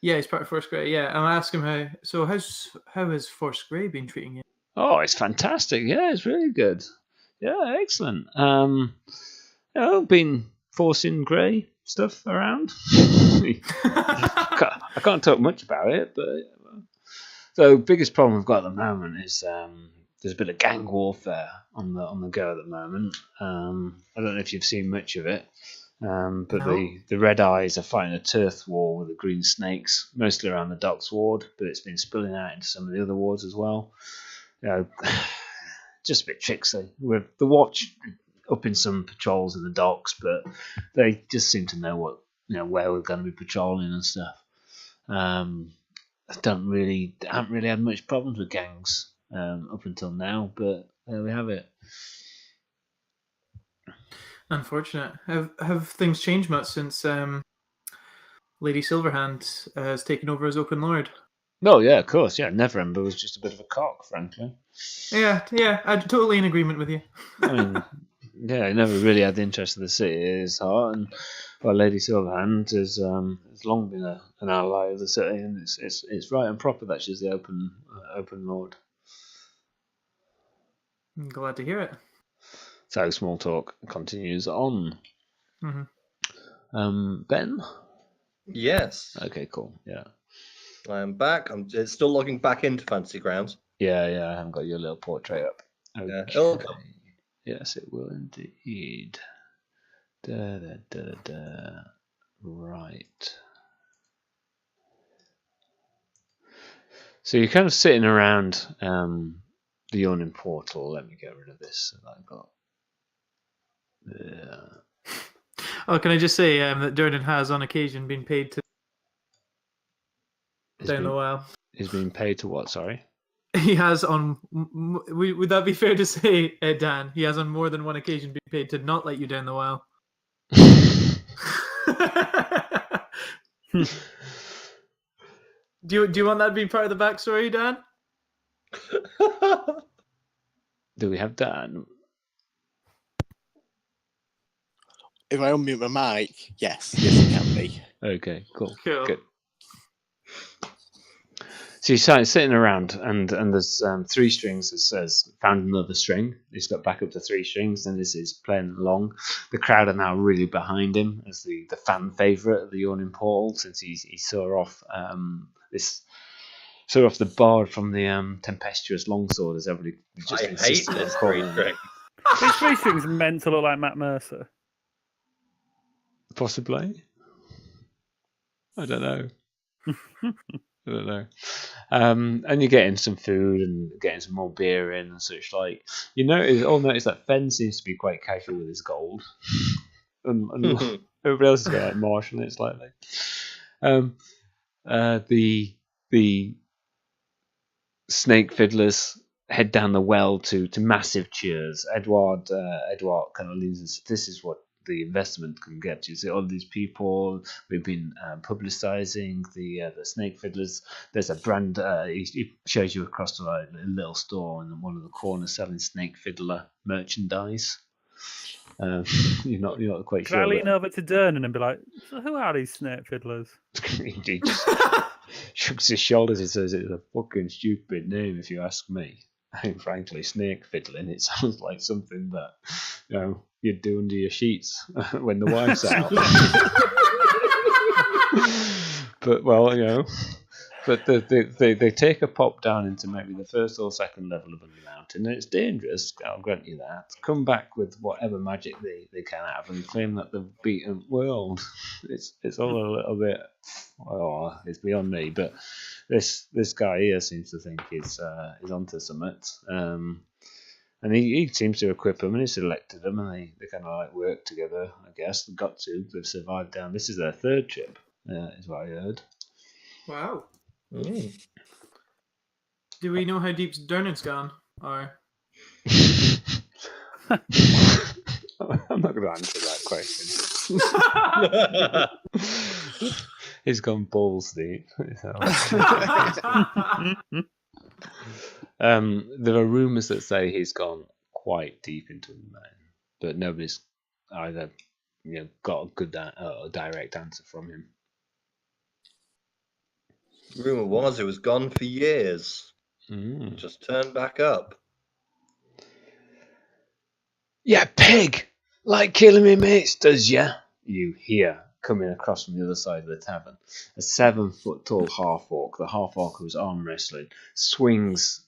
Yeah, he's part of Force Grey. Yeah, and I asked him how. So how has Force Grey been treating you? Oh, it's fantastic. Yeah, it's really good. Yeah, excellent. Been forcing grey stuff around. I can't talk much about it, but so biggest problem we've got at the moment is there's a bit of gang warfare on the go at the moment. I don't know if you've seen much of it, but No. the Red Eyes are fighting a turf war with the Green Snakes, mostly around the Docks ward, but it's been spilling out into some of the other wards as well. Just a bit tricksy. With the Watch up in some patrols in the docks, but they just seem to know where we're going to be patrolling and stuff. Haven't really had much problems with gangs up until now, but there we have it. Unfortunate. Have things changed much since Lady Silverhand has taken over as Open Lord? Oh yeah, of course. Yeah, Neverember was just a bit of a cock, frankly. Yeah, I'm totally in agreement with you. I mean, yeah, he never really had the interest of the city at his heart, and Lady Silverhand has long been an ally of the city, and it's right and proper that she's the open lord. I'm glad to hear it. So small talk continues on. Mm-hmm. Ben? Yes. Okay, cool. Yeah. I'm back. It's still logging back into Fantasy Grounds. Yeah, I haven't got your little portrait up. Okay. Yeah, it'll come. Yes, it will indeed. Right. So you're kind of sitting around the Yawning Portal. Let me get rid of this that I've got. Oh, can I just say that Durden has on occasion been paid to down the well. He's been paid to what? Sorry. He has on. Would that be fair to say, Dan? He has on more than one occasion been paid to not let you down the well. Do you want that to be part of the backstory, Dan? Do we have Dan? If I unmute my mic, yes, it can be. Okay, cool. Cool. Good. So you're sitting around, and there's 3 strings that says found another string. He's got back up to 3 strings, and this is playing along. The crowd are now really behind him as the fan favourite of the Yawning Portal, since he saw off the bard from the tempestuous longsword, as everybody just insisted on calling him. These 3 strings are meant to look like Matt Mercer. Possibly. I don't know. And you're getting some food and getting some more beer in and such like. Notice that Fenn seems to be quite casual with his gold, and everybody else is like marshalling it slightly. The snake fiddlers head down the well to massive cheers. Edward kind of leans and says, "This is what the investment can get you. See all these people. We've been publicizing the snake fiddlers. There's a brand. He shows you across to a little store in one of the corners selling snake fiddler merchandise. You're not quite Can sure. I lean over to Durnan and be like, "So who are these snake fiddlers?" He just shrugs his shoulders and says, "It's a fucking stupid name, if you ask me." I mean, frankly, snake fiddling, it sounds like something that you'd do under your sheets when the wife's out. But they take a pop down into maybe the first or second level of the mountain, and it's dangerous, I'll grant you that. Come back with whatever magic they can have and claim that they've beaten world. It's all a little bit, it's beyond me, but this guy here seems to think he's onto something. And he seems to equip them, and he selected them, and they kind of like work together, I guess. They've survived down. This is their 3rd trip, is what I heard. Wow. Do we know how deep Durnan's gone? Or I'm not going to answer that question. He's gone balls deep. So. There are rumours that say he's gone quite deep into the mine, but nobody's either got a good direct answer from him. Rumor was it was gone for years. Just turned back up. Yeah, pig! Like killing me mates, does ya? You hear coming across from the other side of the tavern. A 7-foot-tall half-orc, the half-orc who's arm wrestling, swings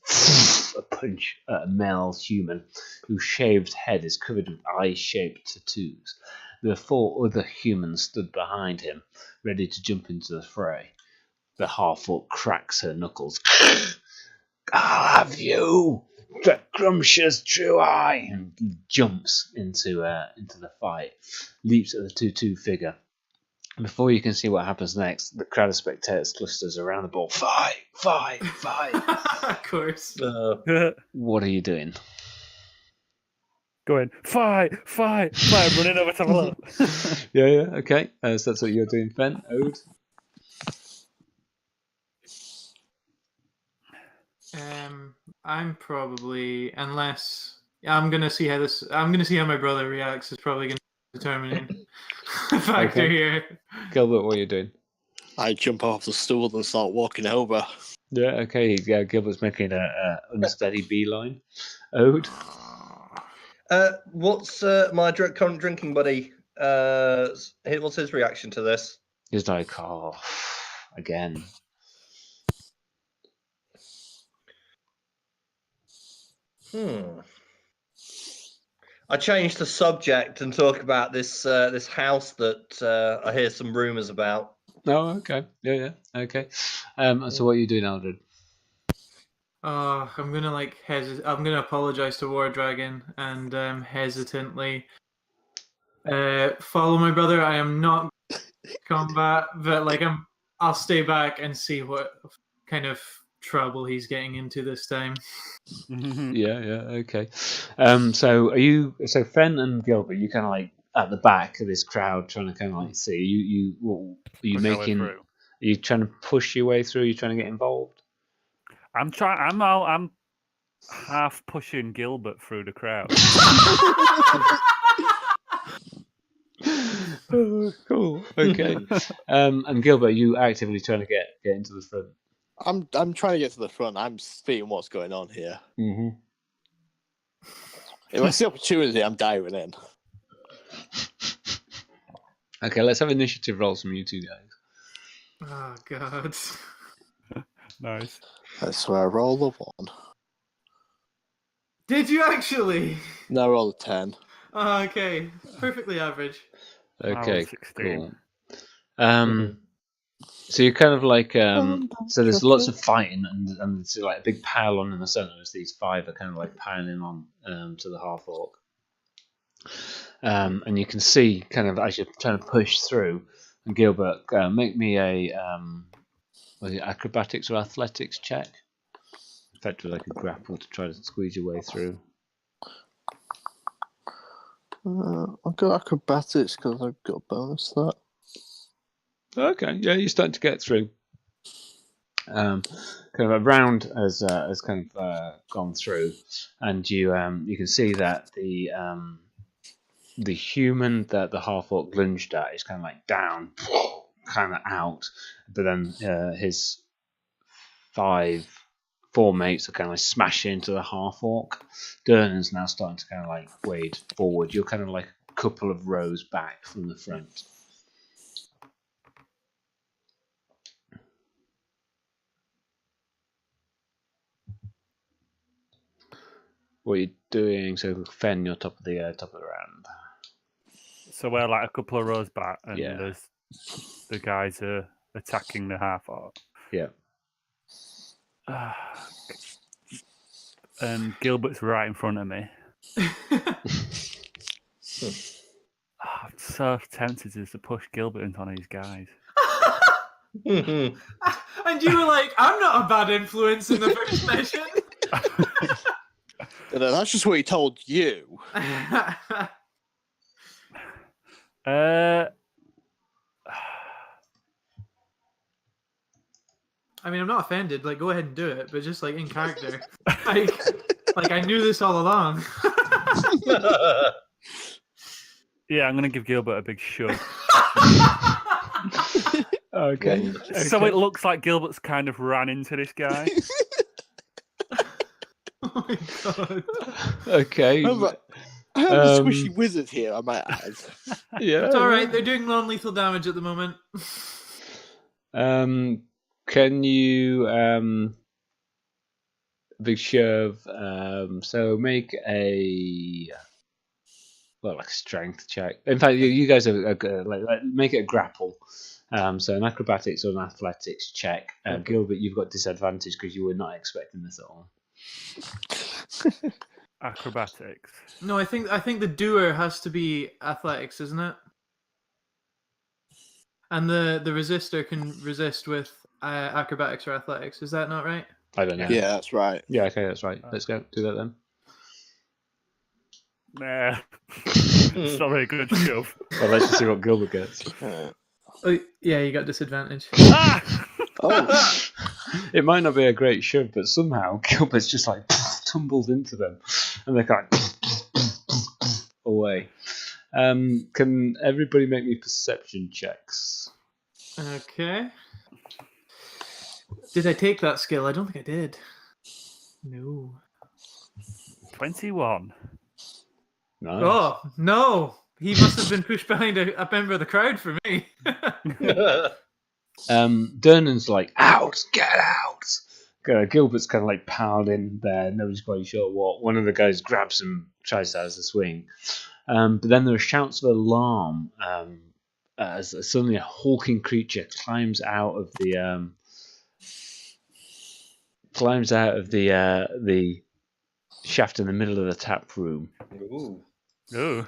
a punch at a male human whose shaved head is covered with eye-shaped tattoos. There are 4 other humans stood behind him, ready to jump into the fray. The half-orc cracks her knuckles. I'll have you! The Grumsh's true eye! And he jumps into the fight, leaps at the 2-2 figure. Before you can see what happens next, the crowd of spectators clusters around the ball. Fight! Fight! Fight! Of course. What are you doing? Going, fight! Fight! Fight! Running over to have a look. Yeah, okay. So that's what you're doing, Fenn. Ode? I'm probably, unless I'm gonna see how my brother reacts. Is probably gonna be determining factor Okay. here. Gilbert, what are you doing? I jump off the stool and start walking over. Yeah, okay. Gilbert's making a unsteady beeline. Ode? What's my current drinking buddy? What's his reaction to this? He's like, oh, again. I changed the subject and talk about this house that I hear some rumours about. Oh, okay. Yeah, okay. So what are you doing, Aldred? I'm gonna I'm gonna apologize to War Dragon and hesitantly follow my brother. I am not combat, but I'll stay back and see what kind of trouble he's getting into this time. Yeah, okay. So Fenn and Gilbert, you kind of like at the back of this crowd trying to kind of like see what are you making? Are you trying to push your way through? Are you trying to get involved? I'm half pushing Gilbert through the crowd. Oh, cool. Okay. And Gilbert, are you actively trying to get into the front? I'm trying to get to the front. I'm seeing what's going on here. Mm-hmm. If I see opportunity, I'm diving in. Okay, let's have initiative rolls from you two guys. Oh God. Nice. That's where I roll a 1. Did you actually? No, I roll a 10. Oh, okay, perfectly average. Okay, 16. Cool. So you're kind of like so there's lots of fighting and it's like a big pile on in the center as these 5 are kind of like piling on to the half orc. And you can see kind of as you're trying to push through. And Gilbert, make me a acrobatics or athletics check. Effectively like a grapple to try to squeeze your way through. I've got acrobatics because I've got a bonus to that. Okay, yeah, you're starting to get through. Kind of a round has kind of gone through, and you can see that the human that the half orc lunged at is kind of like down, kind of out, but then his 4 mates are kind of like smashing into the half orc. Dernan's now starting to kind of like wade forward. You're kind of like a couple of rows back from the front. What are you doing? So Fenn, you're top of the round. So we're like a couple of rows back, and Yeah. there's the guys are attacking the half orc. Yeah. And Gilbert's right in front of me. I'm so tempted to push Gilbert into one of these guys. And you were like, I'm not a bad influence in the first session. That's just what he told you. I mean, I'm not offended. Like, go ahead and do it, but just like in character, like I knew this all along. Yeah, I'm gonna give Gilbert a big shove. Okay. So it looks like Gilbert's kind of ran into this guy. Oh my god! Okay. I have a squishy wizard here, I might add. Yeah. It's all right. They're doing non-lethal damage at the moment. Can you big shove? So make a like strength check. In fact, you guys are like make it a grapple. So an acrobatics or an athletics check. Gilbert, you've got disadvantage because you were not expecting this at all. Acrobatics. No, I think the doer has to be athletics, isn't it? And the resistor can resist with acrobatics or athletics. Is that not right? I don't know. Yeah, that's right. Yeah, okay, that's right. Let's go do that then. Nah. It's not a very good shove. Well, let's just see what Gilbert gets. Oh, yeah, you got disadvantage. Ah! Oh, It might not be a great shove, but somehow Gilbert's just like tumbled into them, and they're kind of away. Can everybody make me perception checks? Okay. Did I take that skill? I don't think I did. No. 21. Nice. Oh no! He must have been pushed behind a member of the crowd for me. Durnan's like, out, get out. Gilbert's kind of like piled in there. Nobody's quite sure what. One of the guys grabs him, tries to have the swing. But then there are shouts of alarm as suddenly a hulking creature climbs out of the shaft in the middle of the tap room. Ooh. Ooh.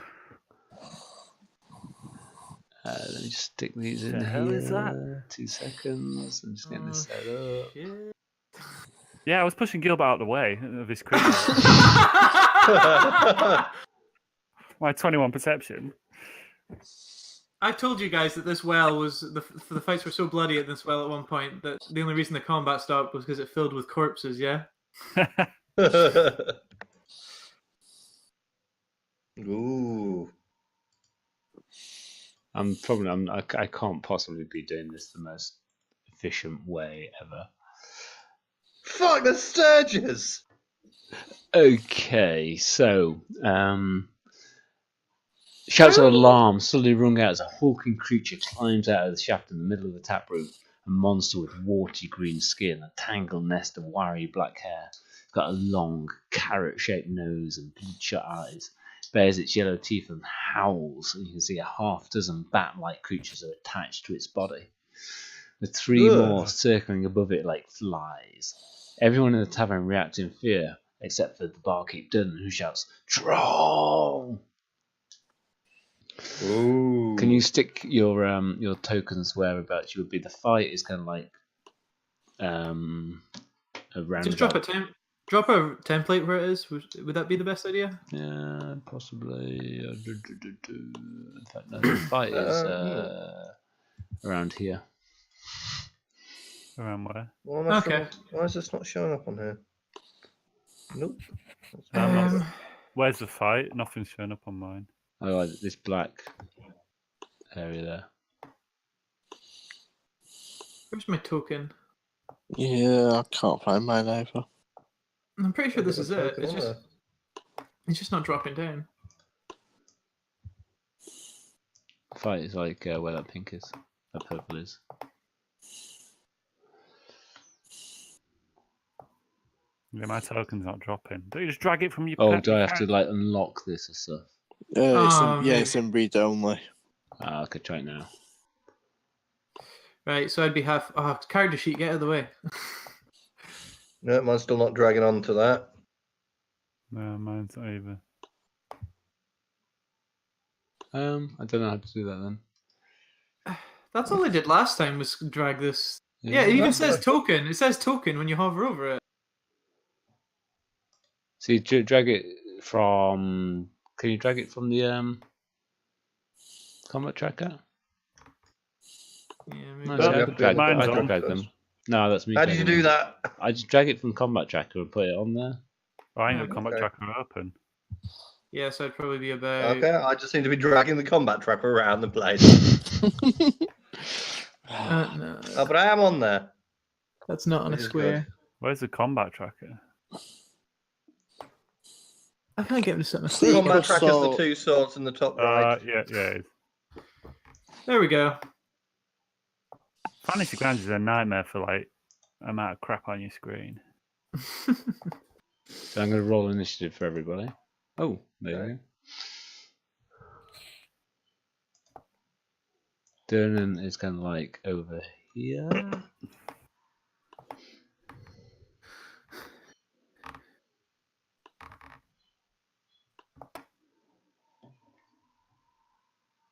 Let me just stick these in The here. hell is that? 2 seconds. I'm just getting this set up. Shit. Yeah, I was pushing Gilbert out of the way of his creature. My 21 perception. I told you guys that this well was the fights were so bloody at this well at one point that the only reason the combat stopped was because it filled with corpses. Yeah. Ooh. I can't possibly be doing this the most efficient way ever. Fuck the Sturges! Okay, so shouts of alarm suddenly rung out as a hulking creature climbs out of the shaft in the middle of the tap room. A monster with warty green skin, a tangled nest of wiry black hair. It's got a long, carrot-shaped nose and bloodshot eyes. Bares its yellow teeth and howls, and you can see a half-dozen bat-like creatures are attached to its body, with 3 more circling above it like flies. Everyone in the tavern reacts in fear, except for the barkeep Dunn, who shouts, "Troll!" Ooh. Can you stick your tokens whereabouts you would be? The fight is kind of like around. Just drop a template where it is. Would that be the best idea? Yeah, possibly. In fact, no, the fight is around here. Around where? Okay. Why is this not showing up on here? Nope. Where's the fight? Nothing's showing up on mine. Oh, like this black area there. Where's my token? yeah, I can't find mine either. I'm pretty sure this is it. Token on there. It's just not dropping down. Fight is like where that pink is, that purple is. Yeah, my token's not dropping. Don't you just drag it from your Oh, pet? do I have to like unlock this or stuff? It's in read only. I could try it now. Right, so I'd be half. Oh, character sheet, get out of the way. No, mine's still not dragging on to that. No, mine's not either. I don't know how to do that then. That's all I did last time was drag this. Yeah, it even says token. It says token when you hover over it. So you drag it from. Can you drag it from the Combat tracker? Yeah, No, Well, I we have could to drag, do mine's I could on drag first. them. No, that's me. How did you dragging do them. that? I just drag it from combat tracker and put it on there. Oh, I ain't got combat Okay. tracker open. Yeah, so I'd probably be about. Okay, I just seem to be dragging the combat tracker around the place. No, Oh, but I am on there. that's not on a Which is square. good. Where's the combat tracker? I can't get him to sit on a See, square. Combat so- tracker's the two swords in the top right. Yeah. There we go. Fantasy Grounds is a nightmare for like amount of crap on your screen. So I'm going to roll initiative for everybody. Oh, there Okay. you go. Durnan is kind of like over here.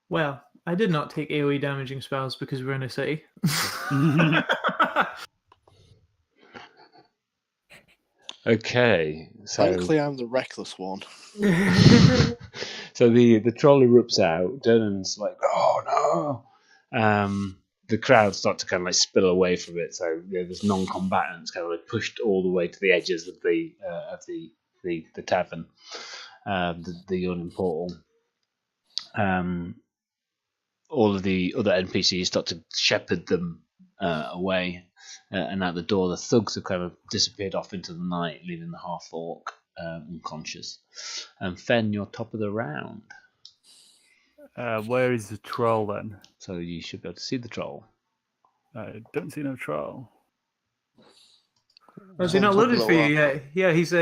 Well, I did not take AoE damaging spells because we're in a city. Okay, so Thankfully, I'm the reckless one. so the troll erupts out. Durnan's like, oh no! The crowd start to kind of like spill away from it. So there's non-combatants kind of like pushed all the way to the edges of the tavern, the Yawning Portal. All of the other NPCs start to shepherd them away, and out the door, the thugs have kind of disappeared off into the night, leaving the half-orc unconscious. And Fenn, you're top of the round, Where is the troll then? so you should be able to see the troll. I don't see no troll. Was he not Top of loaded the for you wall. yet? Yeah, he's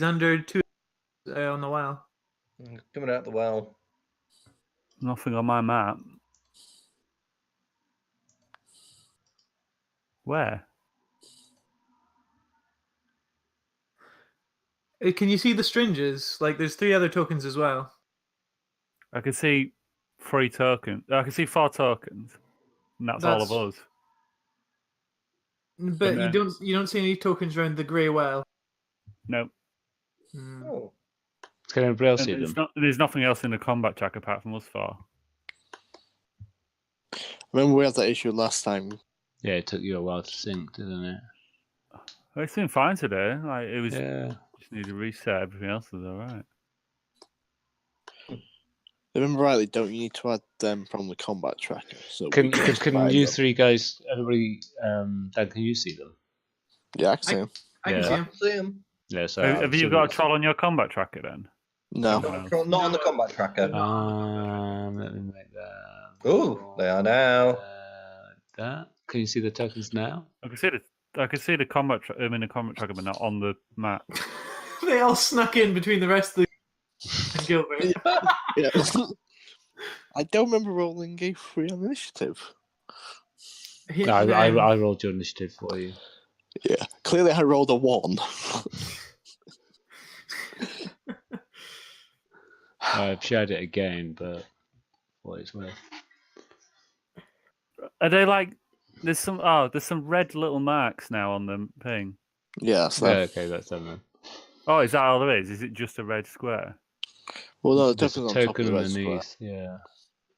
under 2 on the well. Coming out the well. Nothing on my map. Where? Can you see the stringes? Like, there's 3 other tokens as well. I can see 3 tokens. I can see 4 tokens. And that's all of us. But Yeah. you don't see any tokens around the grey well. No. Hmm. Oh. Can anybody else see And them? there's nothing else in the combat track apart from us 4. Remember we had that issue last time. Yeah, it took you a while to sync, didn't it? It seemed fine today. Like it was Yeah. just need to reset. Everything else was alright. Remember rightly, don't you need to add them from the combat tracker? So Can we just can find you them? 3 guys? Everybody, Dan, can you see them? Yeah, I can see them. I can Yeah. see I him. can see him. Yeah. So Have you got a troll on your combat tracker then? No. Not on the combat tracker. Let me make that. Oh, they are now. That. Can you see the tokens now? I can see the combat. The combat tracker, but not on the map. They all snuck in between the rest of the and Gilbert. Yeah. I don't remember rolling a 3 on initiative. No, I rolled your initiative for you. Yeah. Clearly, I rolled a 1. I've shared it again, but what it's worth. Are they like? There's some red little marks now on the thing. Yeah, so. Yeah, okay, that's them then. Oh, is that all there is? Is it just a red square? Well, no, the There's a token's on top of token the red square. underneath. Yeah,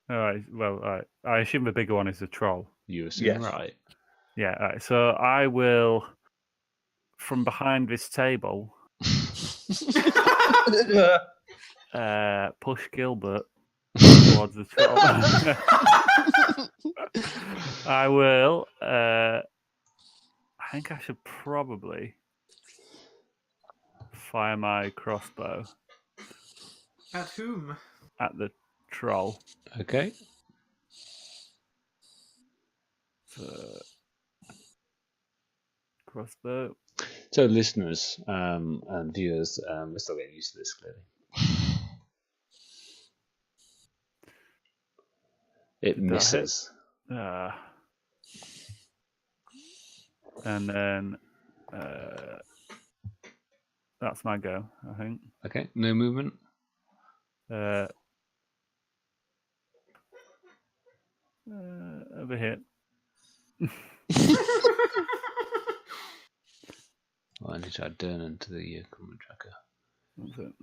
All right. Well, all right. I assume the bigger one is the troll. you assume Yes. right. Yeah. All right. So I will, from behind this table, push Gilbert towards the troll. I will. I think I should probably fire my crossbow At whom? at the troll. Okay. So, crossbow. So, listeners and viewers, we're still getting used to this clearly. It Did that hit? misses. And then that's my go, I think. Okay, no movement. Over here. Well, I need to add Durnan to the comment tracker. That's it.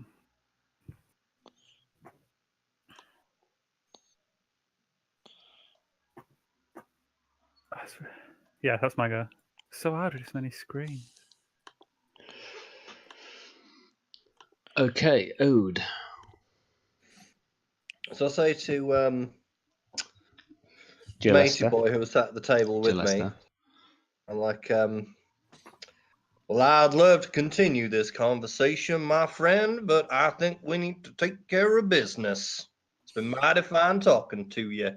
Yeah, that's my go. So hard with this many screens. Okay, Ode. So I say to matey Gillester. boy who was sat at the table with me, Gillester. I'm like, well, I'd love to continue this conversation, my friend, but I think we need to take care of business. It's been mighty fine talking to you.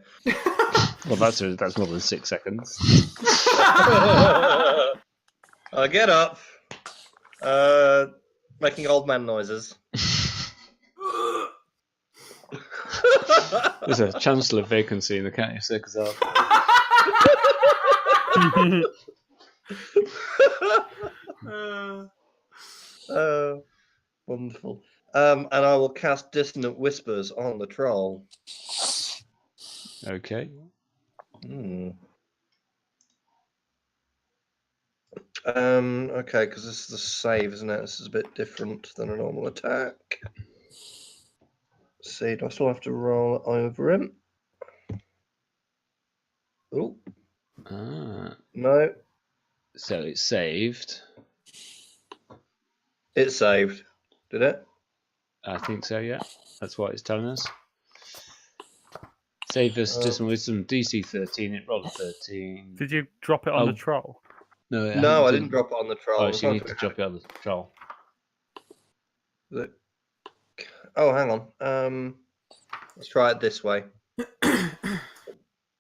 Well, that's more than 6 seconds. I get up, making old man noises. There's a chancellor vacancy in the county of Circus Art. Wonderful. And I will cast Dissonant Whispers on the troll. Okay. Okay, because this is a save, isn't it? This is a bit different than a normal attack. Let's see, do I still have to roll over him? Oh. No. So it's saved. It saved. Did it? I think so, yeah. That's what it's telling us. Save us just with some DC 13. It rolled a 13. Did you drop it on the troll? No, No, I didn't drop it on the troll. Oh, so you need to drop it on the troll. Oh, hang on. Let's try it this way.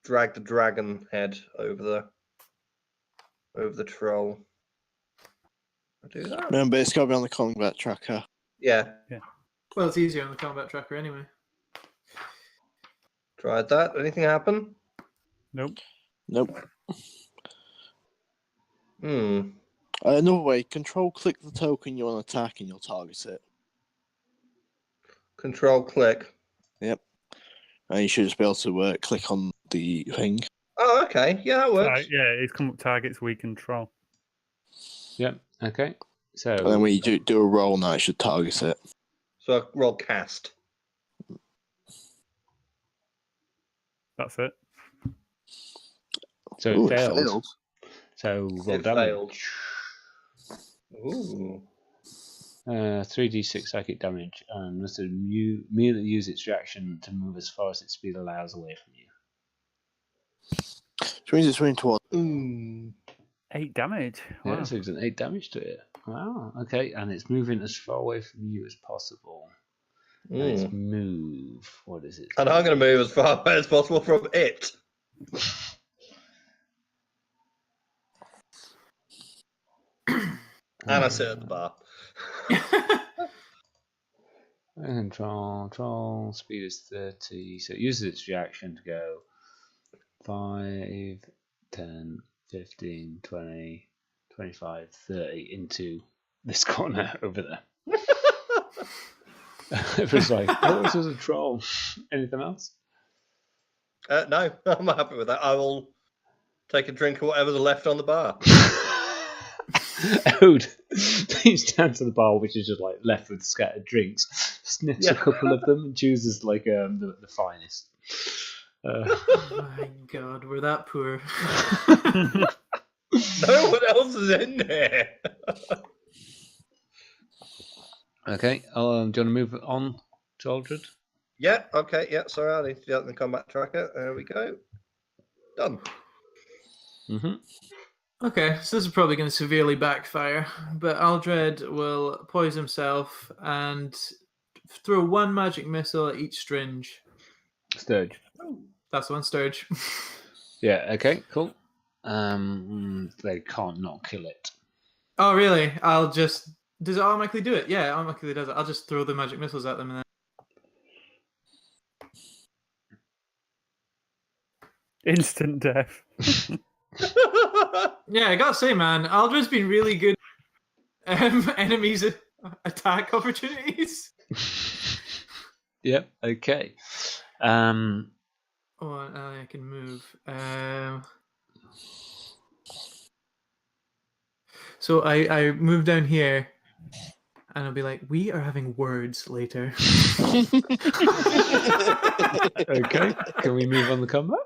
Drag the dragon head over the troll. I'll do that. Remember, it's got to be on the combat tracker. Yeah. Well, it's easier on the combat tracker anyway. Tried that. Anything happen? Nope. Another way, control-click the token you want to attack and you'll target it. Control-click. Yep. And you should just be able to click on the thing. Oh, okay. Yeah, that works. Yeah, it's come up targets we control. Yep, okay. So And then when you do a roll now, it should target it. So I roll cast. That's it. So Ooh, it failed. failed. So roll It damage. failed. Ooh. 3d6 psychic damage, and must immediately use its reaction to move as far as its speed allows away from you. Which means it's running towards. 8 damage. Wow. Yeah, so it's an 8 damage to it. Wow, okay, and it's moving as far away from you as possible. And its move, what is it? And I'm going to move as far away as possible from it. And I sit at the bar. Control, speed is 30, so it uses its reaction to go 5, 10, 15, 20, 25, 30 into this corner over there. It was like, oh, this is a troll. Anything else? No, I'm happy with that. I will take a drink of whatever's left on the bar. Ode, he stands at the bar, which is just like left with scattered drinks, sniffs a couple of them and chooses like the finest. Oh my god, we're that poor. No one else is in there. Okay, do you want to move on to Aldred? Yeah, okay, yeah, sorry, I need to do that in the combat tracker. There we go. Done. Mm-hmm. Okay, so this is probably going to severely backfire, but Aldred will poise himself and throw one magic missile at each Stringe. Sturge. That's the one, Sturge. Yeah, okay, cool. They can't not kill it. Oh, really? I'll just... Does it automatically do it? Yeah, it automatically does it. I'll just throw the magic missiles at them and then... Instant death. Yeah, I gotta say, man, Aldred's been really good enemies attack opportunities. Yep, okay. Oh, I can move. So I move down here, and I'll be like, we are having words later. Okay, can we move on the combat?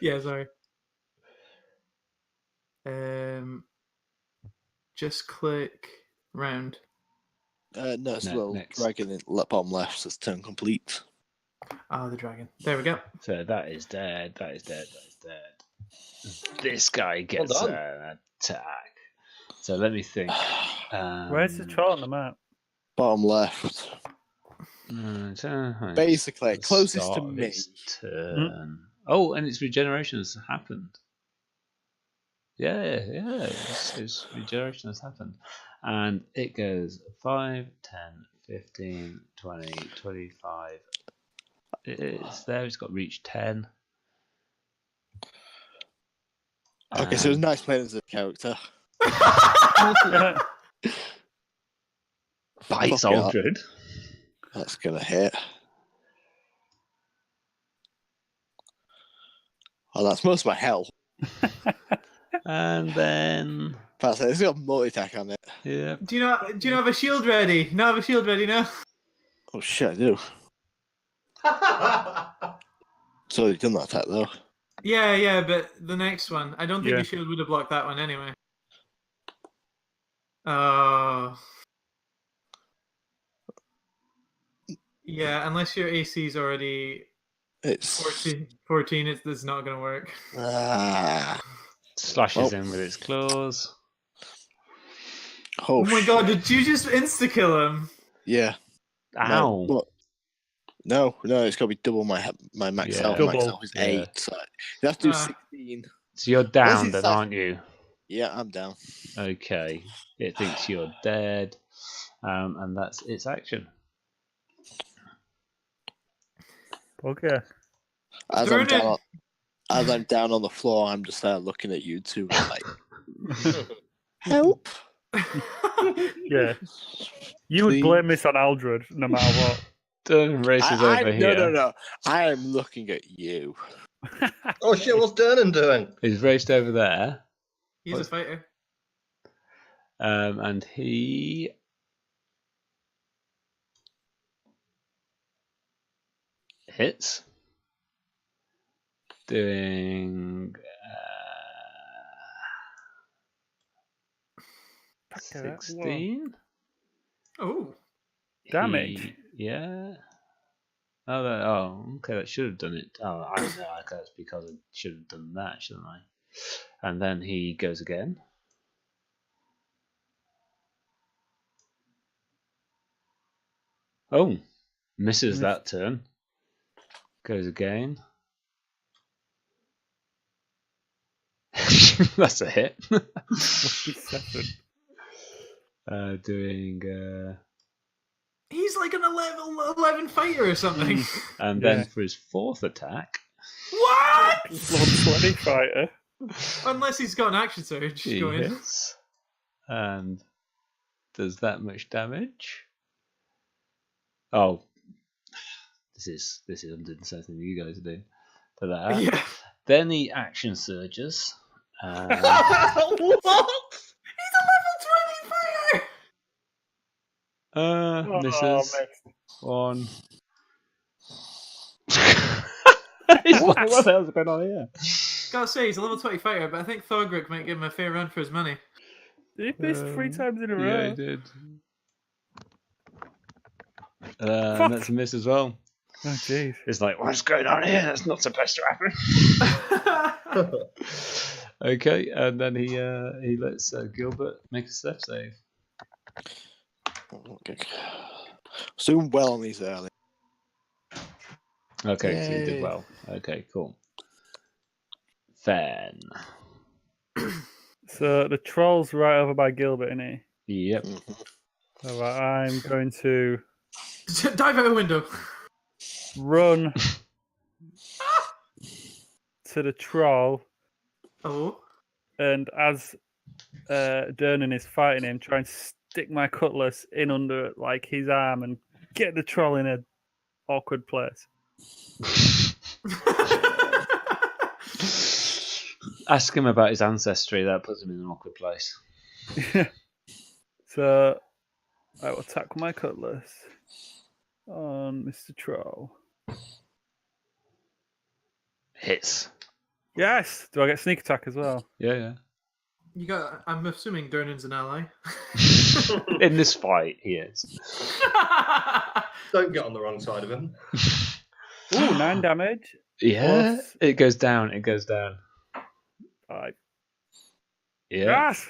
Yeah, sorry. Just click round. No, it's a No, little next. dragon in the bottom left says turn complete. Oh, the dragon. There we go. So that is dead. That is dead. That is dead. This guy gets done. an attack. So let me think. Where's the troll on the map? Bottom left. Basically, Basically, closest to me. Turn. Oh, and its regeneration has happened. Yeah. Its regeneration has happened. And it goes 5, 10, 15, 20, 25. It's there, it's got reach 10. Okay, so it's nice playing as a character. Bites Fuck it up. Aldred. That's gonna hit. Oh, that's most of my health. And then That's it. It's got multi-attack on it. yeah. Do you not have a shield ready? No, have a shield ready now. Oh shit, I do. It's already done that attack though. Yeah, but the next one, I don't think Yeah. the shield would have blocked that one anyway. Oh. Yeah, unless your AC is already It's 14, it's not going to work. Slashes Oh. in with its claws. oh Oh my god, shit. did you just insta-kill him? Yeah. Ow. No, it's got to be double my max Yeah. health. Double. Max health is Yeah. 8. So you have to do Ah. 16. So you're down it's then, like- aren't you? Yeah, I'm down. Okay. It thinks you're dead. And that's its action. Okay. As Turn I'm down, it. as I'm down on the floor, I'm just there looking at you two, like, help! Yeah. You would Please. blame this on Aldred no matter what. Dern races over here. No. I am looking at you. Oh shit, what's Dernan doing? He's raced over there. He's a fighter. And he hits. Doing Back to that. 16 Oh. Damage? Yeah. Okay, that should have done it. Oh, I don't know. I guess that's because I should have done that, shouldn't I? And then he goes again. Oh, misses that turn. Goes again. That's a hit. 27. Doing He's like an 11 fighter or something. and Yeah. then for his fourth attack, What? Level 20 fighter. Unless he's got an action surge. he Go in. hits and does that much damage. Oh, this is I'm doing something you guys do for that. Yeah. Then he action surges. What? He's a level 20 fighter! Misses. missed. One. He's like, what the hell's going on here? Gotta say, he's a level 20 fighter, but I think Thorgrick might give him a fair run for his money. He missed 3 times in a row. Yeah, he did. And that's a miss as well. Oh, jeez. It's like, what's going on here? That's not supposed to happen. Okay, and then he lets Gilbert make a step save. Okay. Doing well on these early. Okay, so he did Yay. well. Okay, cool. Fenn. So the troll's right over by Gilbert, isn't he? Yep. So I'm going to Dive out a window. run to the troll, Oh. and as Dernan is fighting him, try and stick my cutlass in under like his arm and get the troll in an awkward place. Ask him about his ancestry. That puts him in an awkward place. So I will attack with my cutlass on Mr. Troll. Hits. Yes! Do I get sneak attack as well? Yeah. You got. I'm assuming Durnan's an ally. In this fight, he is. Don't get on the wrong side of him. Ooh, 9 damage. Yeah, Plus it goes down. It goes down. 5. Yeah. Yes!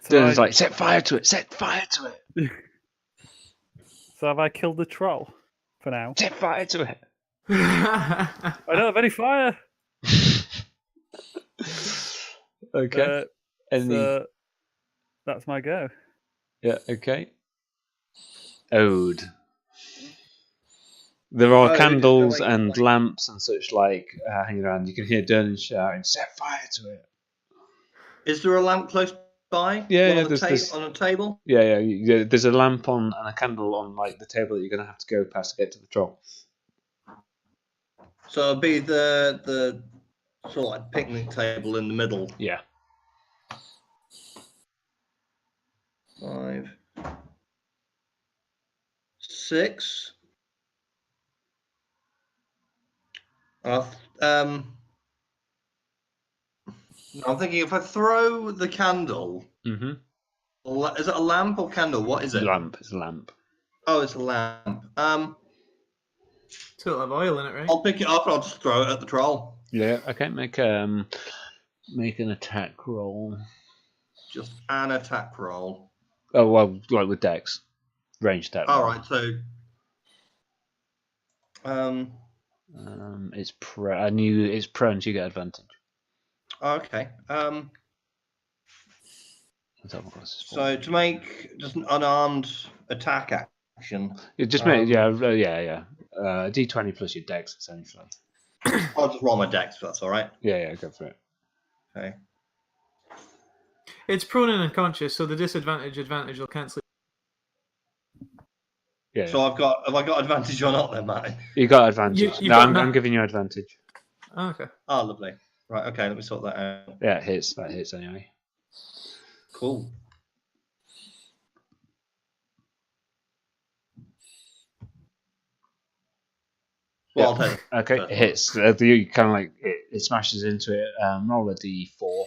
Dylan's like, set fire to it. Set fire to it. So have I killed the troll for now? Set fire to it. I don't have any fire. Okay. So that's my go. Yeah. Okay. Ode. There are Oh, candles like- and lamps and such like hanging around. You can hear Dylan shouting, "Set fire to it!" Is there a lamp close by? Yeah, One yeah, on the there's- on a table. Yeah. There's a lamp on and a candle on like the table that you're gonna have to go past to get to the troll. So it'll be the sort of like picnic table in the middle. Yeah. 5, 6. I'm thinking if I throw the candle, Mm-hmm. is it a lamp or candle? What is it? Lamp. It's a lamp. Oh, it's a lamp. Still have oil in it, right? I'll pick it up and I'll just throw it at the troll. Yeah. Okay. Make an attack roll. Just an attack roll. Oh well, like with Dex, range attack. All roll. right, so It's it's prone, so you get advantage. okay. Let's have a look. So to make just an unarmed attack action, You just make D20 plus your Dex essentially. I'll just roll my dex. If that's all right. Yeah, go for it. Okay. It's prone and unconscious, so the advantage will cancel. Yeah. So have I got advantage or not then, Martin? You got advantage. You No, got I'm giving you advantage. Oh, okay. Oh, lovely. Right. Okay. Let me sort that out. Yeah, it hits. That hits anyway. Cool. Well, I'll take it. Okay, it hits. You kind of like it smashes into it. Roll a D4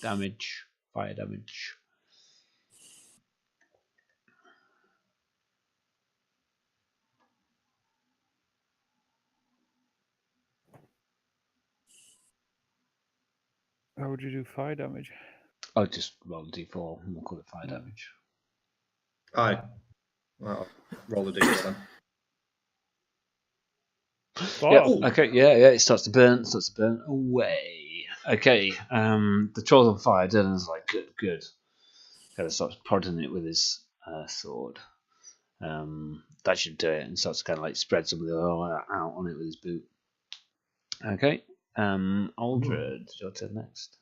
damage, fire damage. How would you do fire damage? Oh, just roll a D4 and we'll call it fire damage. Aye. Well, I'll roll a d4 then. Yeah. Oh, Okay. Yeah. It starts to burn. Away. Okay. The troll's on fire. Dylan's like, good. Kind of starts prodding it with his sword. That should do it, and starts to kind of like spread some of the oil out on it with his boot. Okay. Aldred, your turn next.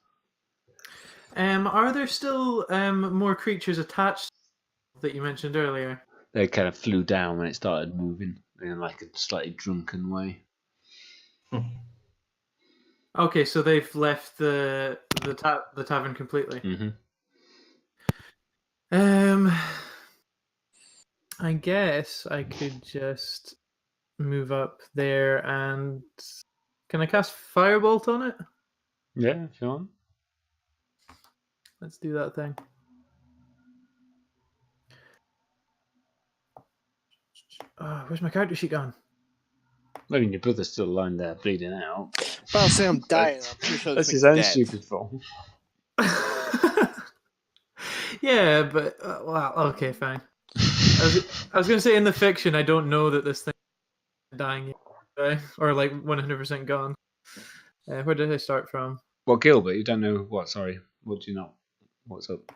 Are there still more creatures attached that you mentioned earlier? They kind of flew down when it started moving in like a slightly drunken way. Okay, so they've left the tavern completely. Mm-hmm. I guess I could just move up there and can I cast Firebolt on it? Yeah, if you want. Let's do that thing. Oh, where's my character sheet gone? I mean, your brother's still lying there bleeding out. But I'll say I'm dying. I'm pretty sure That's this his thing's own dead. stupid fault. Yeah, but well, okay, fine. I was going to say in the fiction, I don't know that this thing is dying yet, right? Or like 100% gone. Where did I start from? Well, Gilbert, you don't know what? Sorry, what do you not? What's up?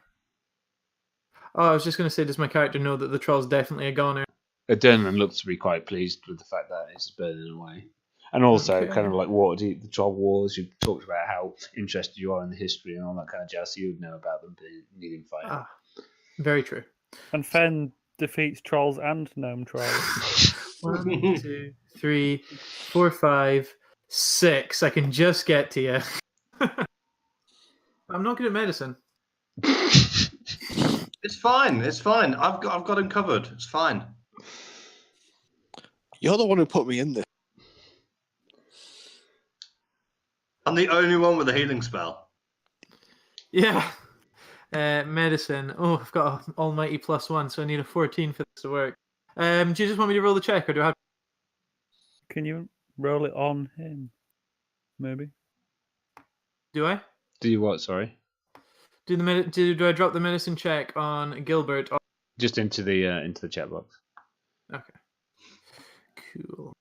Oh, I was just going to say, does my character know that the troll's definitely a goner? Dernan looks to be quite pleased with the fact that it's burning away. And also, Okay. kind of like Waterdeep, the Troll Wars, you've talked about how interested you are in the history and all that kind of jazz, so you would know about them needing fighting. Ah, very true. and Fenn defeats trolls and gnome trolls. 1, 2, 3, 4, 5, 6. I can just get to you. I'm not good at medicine. It's fine. It's fine. I've got him covered. It's fine. You're the one who put me in this. I'm the only one with a healing spell. Yeah. Medicine. Oh, I've got an almighty +1, so I need a 14 for this to work. Do you just want me to roll the check, or do I have? Can you roll it on him? Maybe. Do I? Do you what? Sorry. Do I drop the medicine check on Gilbert? Just into the chat box. Okay. Cool.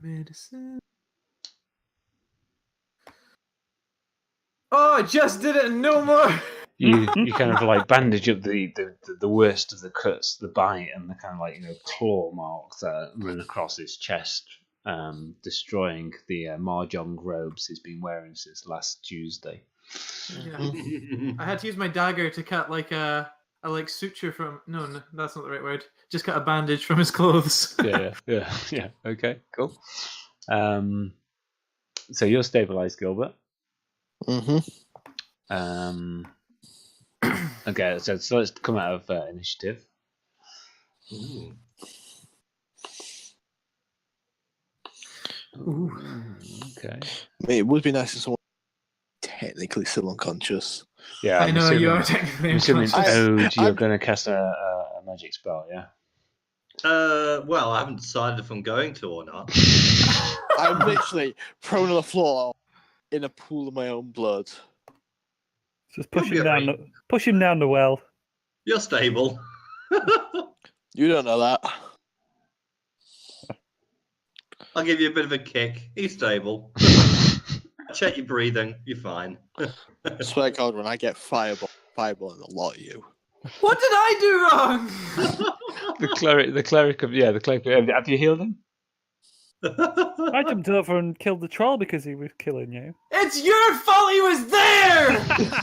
Medicine. Oh, I just did it and no more. You kind of like bandage up the worst of the cuts, the bite, and the kind of like claw marks that run across his chest, destroying the Mahjong robes he's been wearing since last Tuesday. Yeah. I had to use my dagger to cut like a suture from. No, that's not the right word. Just cut a bandage from his clothes. Yeah. Okay, cool. So you're stabilized, Gilbert. Mm-hmm. Okay, so let's come out of initiative. Ooh. Ooh. Okay. I mean, it would be nice if someone technically still unconscious. Yeah, I know you are technically I'm assuming unconscious. you're going to cast a magic spell, yeah? Well, I haven't decided if I'm going to or not. I'm literally prone on the floor in a pool of my own blood. Just You'll push be him down. alright. Push him down the well. You're stable. You don't know that. I'll give you a bit of a kick. He's stable. Check your breathing. You're fine. I swear to God, when I get fireball and a lot of you. What did I do wrong? The cleric. Have you healed him? I jumped over and killed the troll because he was killing you. It's your fault he was there.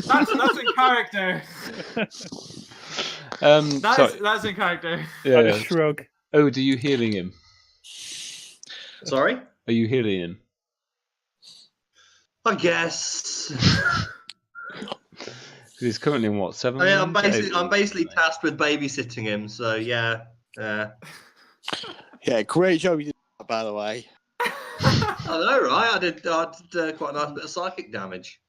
That's in character. That's in character. Yeah. Shrug. Oh, are you healing him? Sorry? Are you healing him? I guess. He's currently in what, 7? I'm basically tasked with babysitting him, so yeah. Yeah, great job you did that, by the way. I know, right? I did quite a nice bit of psychic damage.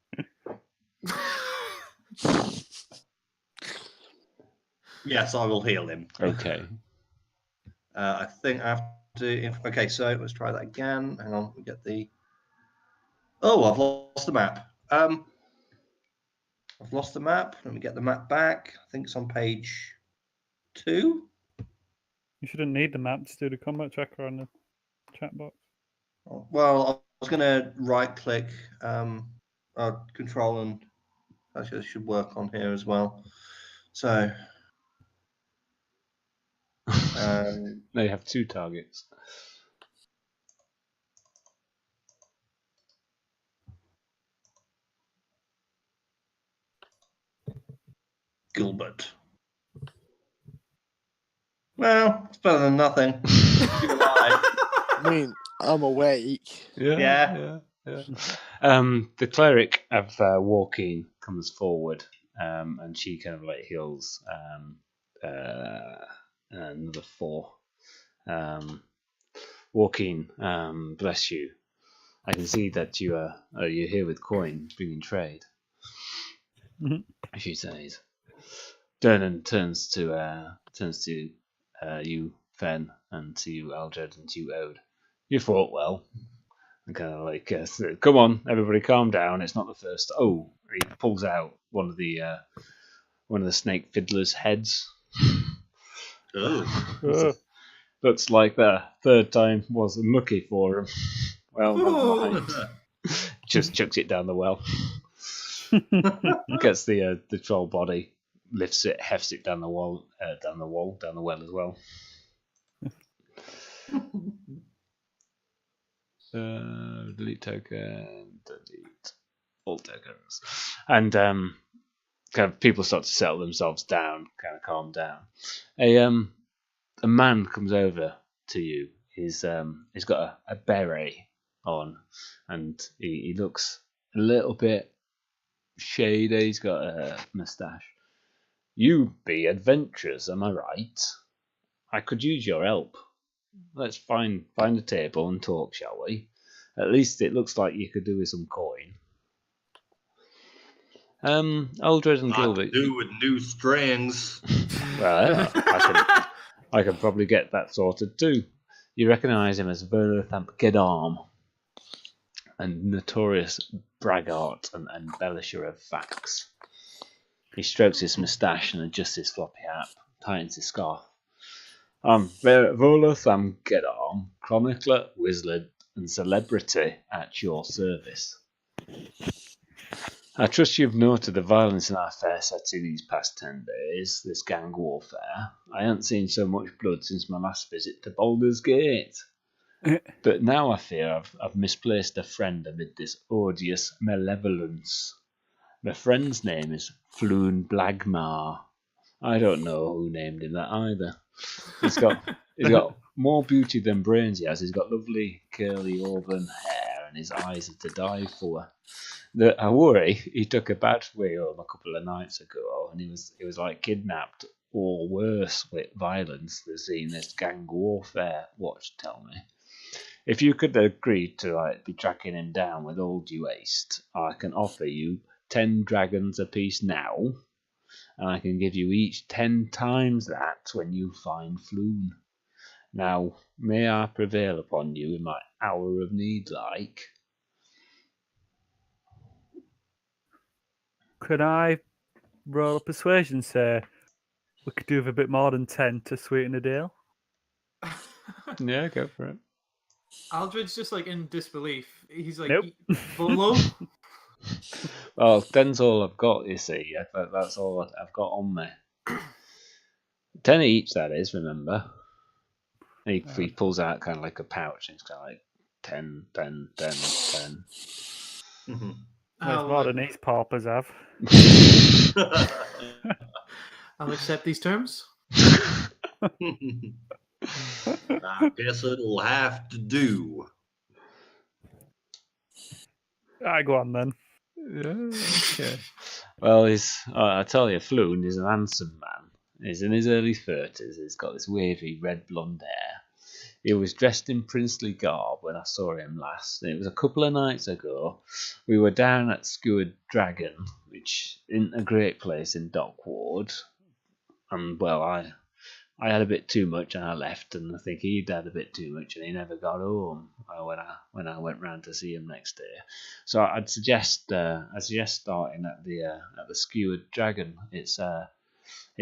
Yes, I will heal him. Okay. I think I have to. Okay, so let's try that again. Hang on, we get the. Oh, I've lost the map. I've lost the map. Let me get the map back. I think it's on page 2. You shouldn't need the map to do the combat tracker on the chat box. Well, I was going to right click, control, and actually, it should work on here as well. So. No, you have 2 targets. Gilbert. Well, it's better than nothing. I mean, I'm awake. Yeah. The cleric of walking comes forward, and she kind of like heals another 4. Walking, bless you. I can see that you're here with coin, bringing trade. She says. Dernan turns to you, Fenn, and to you, Aldred, and to you, Ode. You fought well. And kind of like, come on, everybody, calm down. It's not the first. Oh, he pulls out one of the snake fiddler's heads. Oh. Looks like the third time was mucky for him. Well, never mind. Just chucks it down the well. Gets the troll body, lifts it, hefts it down the well as well. Delete token, delete all tokens, and kind of people start to settle themselves down, kind of calm down. A man comes over to you. He's got a beret on, and he looks a little bit shady. He's got a moustache. You be adventurous, am I right? I could use your help. let's find a table and talk, shall we? At least it looks like you could do with some coin. Aldred and I Gilbert. could do with new strings. Well, I can probably get that sorted too. You recognise him as Volo a notorious braggart and embellisher of facts. He strokes his moustache and adjusts his floppy hat, tightens his scarf. I'm Volo chronicler, wizard, and celebrity at your service. I trust you've noted the violence in our fair city these past 10 days, this gang warfare. I haven't seen so much blood since my last visit to Baldur's Gate. But now I fear I've misplaced a friend amid this odious malevolence. My friend's name is Floon Blagmar. I don't know who named him that either. He's got more beauty than brains he has. He's got lovely curly auburn hair and his eyes are to die for. I worry he took a bad way home a couple of nights ago and he was like kidnapped or worse with violence. They're seeing this gang warfare, watch tell me. If you could agree to be tracking him down with all due haste, I can offer you 10 dragons apiece now, and I can give you each 10 times that when you find Floon. Now, may I prevail upon you in my hour of need, like? Could I roll a persuasion, say we could do with a bit more than 10 to sweeten the deal? Yeah, go for it. Aldred's just like in disbelief. He's like, Nope. Volo? Well, 10's all I've got, you see. That's all I've got on me. 10 each, that is, remember. And he pulls out kind of like a pouch and it's kind of like 10, 10, 10, 10. Mm-hmm. There's more than these paupers have. I'll accept these terms. I guess it'll have to do. I go on then. Yeah, okay. Well, I tell you, Floon is an handsome man. He's in his early 30s. He's got this wavy red blonde hair. He was dressed in princely garb when I saw him last. It was a couple of nights ago. We were down at Skewered Dragon, which isn't a great place in Dockward. And, well, I had a bit too much and I left, and I think he'd had a bit too much and he never got home when I went round to see him next day. So I'd suggest starting at the Skewered Dragon. It's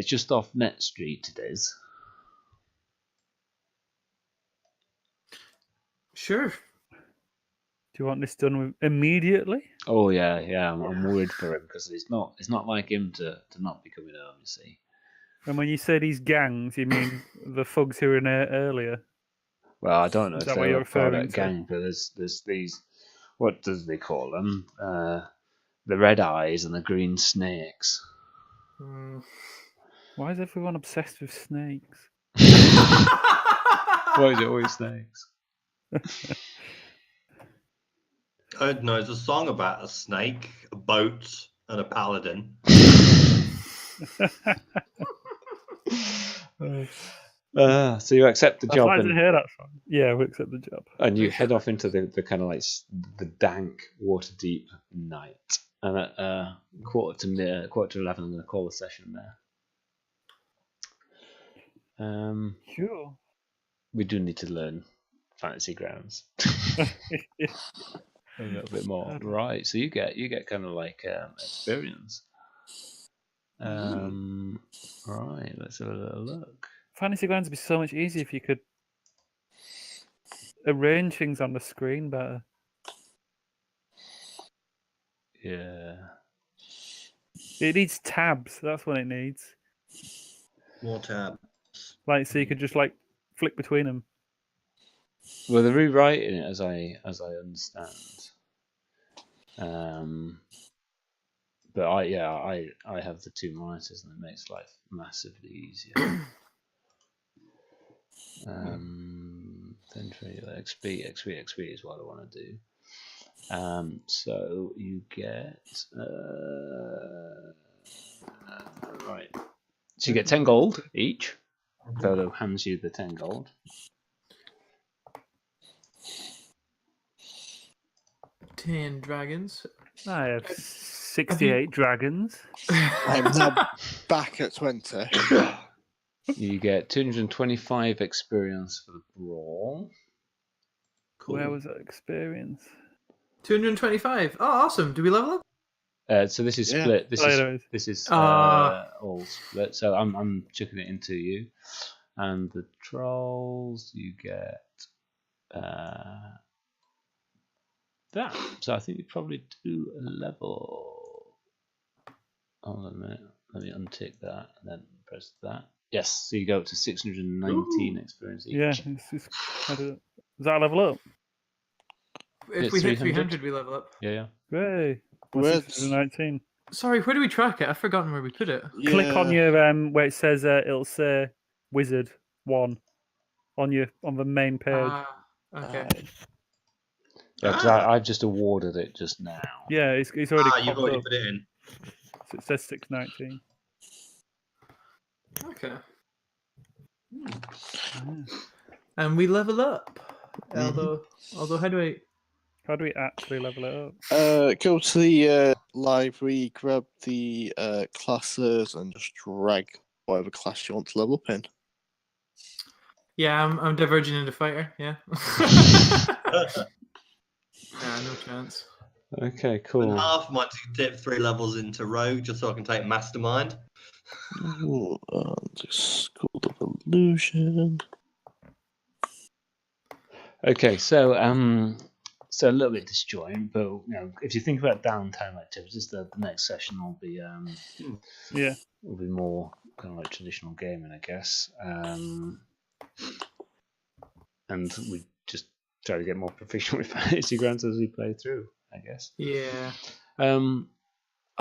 just off Net Street. It is. Sure. Do you want this done immediately? Oh yeah. I'm worried for him because it's not like him to not be coming home. You see. And when you say these gangs, you mean the thugs who were in there earlier? Well, I don't know Is if that what they're you're a part of referring that to? gang, but there's these, what does they call them? The red eyes and the green snakes. Why is everyone obsessed with snakes? Why is it always snakes? I don't know, it's a song about a snake, a boat, and a paladin. So you accept the job, I didn't hear that song. Yeah, we accept the job. and you head off into the kind of like the dank Waterdeep night. And at quarter to 11, I'm going to call the session there. Sure. We do need to learn fantasy grounds a little bit more, right? So you get kind of like experience. Right, let's have a little look. Fantasy Grounds would be so much easier if you could arrange things on the screen better. Yeah. It needs tabs. That's what it needs. More tabs. Like, so you could just like flick between them. Well, they're rewriting it as I understand. But I have the two monitors and it makes life massively easier. Then XP is what I want to do. So you get right. So you get 10 gold each. Volo hands you the 10 gold. 10 dragons. I have 68 dragons. I'm now back at 20. You get 225 experience for the brawl. Where was that experience? 225. Oh, awesome. Do we level up? So this is Yeah. split. This Oh, is there is. this is Ah. all split. So I'm chucking it into you, and the trolls you get that. So I think you probably do a level. Hold on a minute. Let me untick that and then press that. Yes. So you go up to 619 experience each. Yeah, does that level up? If It's we hit 300. 300, we level up. Yeah. Hey, Where's- 619. Sorry, where do we track it? I've forgotten where we put it. Click on Yeah. your where it says it'll say Wizard 1 on the main page. Ah, okay. Yeah, because I've just awarded it just now. Yeah, it's already You've popped already up. put it in. So it says 619. Okay. Yeah. And we level up. Mhm. Although how How do we actually level it up? Go to the library, grab the classes, and just drag whatever class you want to level up in. Yeah, I'm diverging into fighter, yeah. Nah, no chance. Okay, And cool. half might dip 3 levels into rogue just so I can take mastermind. Ooh, the School of Illusion. Okay, so so a little bit disjoint, but if you think about downtime activities, the next session will be Yeah. will be more kind of like traditional gaming, I guess. And we just try to get more proficient with fantasy grants as we play through, I guess. Yeah. I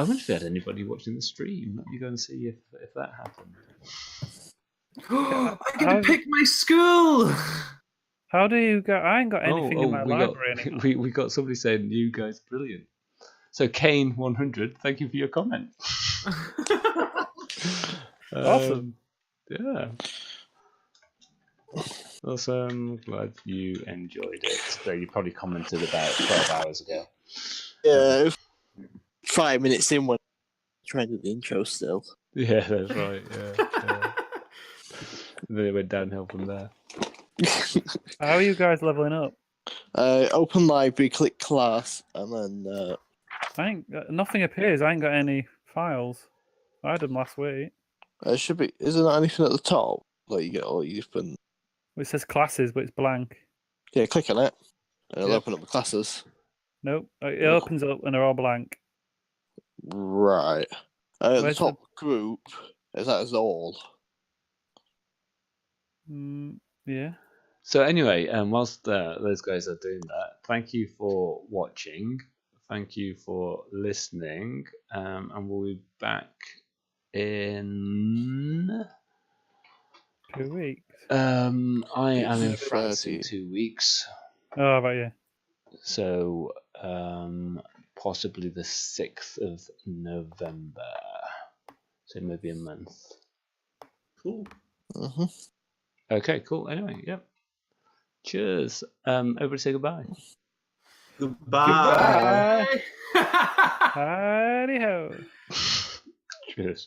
wonder if we had anybody watching the stream. Let me go and see if that happened. I get to pick my school! How do you go? I ain't got anything in my we library got anymore. we got somebody saying you guys brilliant. So Kane 100, thank you for your comment. Awesome. Yeah. Awesome. Glad you enjoyed it. So you probably commented about 12 hours ago. Yeah, 5 minutes in when trying to do the intro still. Yeah, that's right. Yeah. Then it went downhill from there. How are you guys leveling up? Open library, click class, and then I ain't nothing appears. I ain't got any files. I had them last week. should be. Isn't there anything at the top that you get all you've been? It says classes, but it's blank. Yeah, click on it, and it'll Yep. open up the classes. Nope. It opens up and they're all blank. Right. At the Where's top group, is that as all? Yeah. So anyway, whilst those guys are doing that, thank you for watching. Thank you for listening. And we'll be back in 2 weeks. I am in It's France in 30. 2 weeks. Oh, how about you? So possibly the 6th of November. So maybe a month. Cool. Mm-hmm. Okay, cool. Anyway, yep. Cheers. Everybody say goodbye. Goodbye. Howdy ho. Cheers.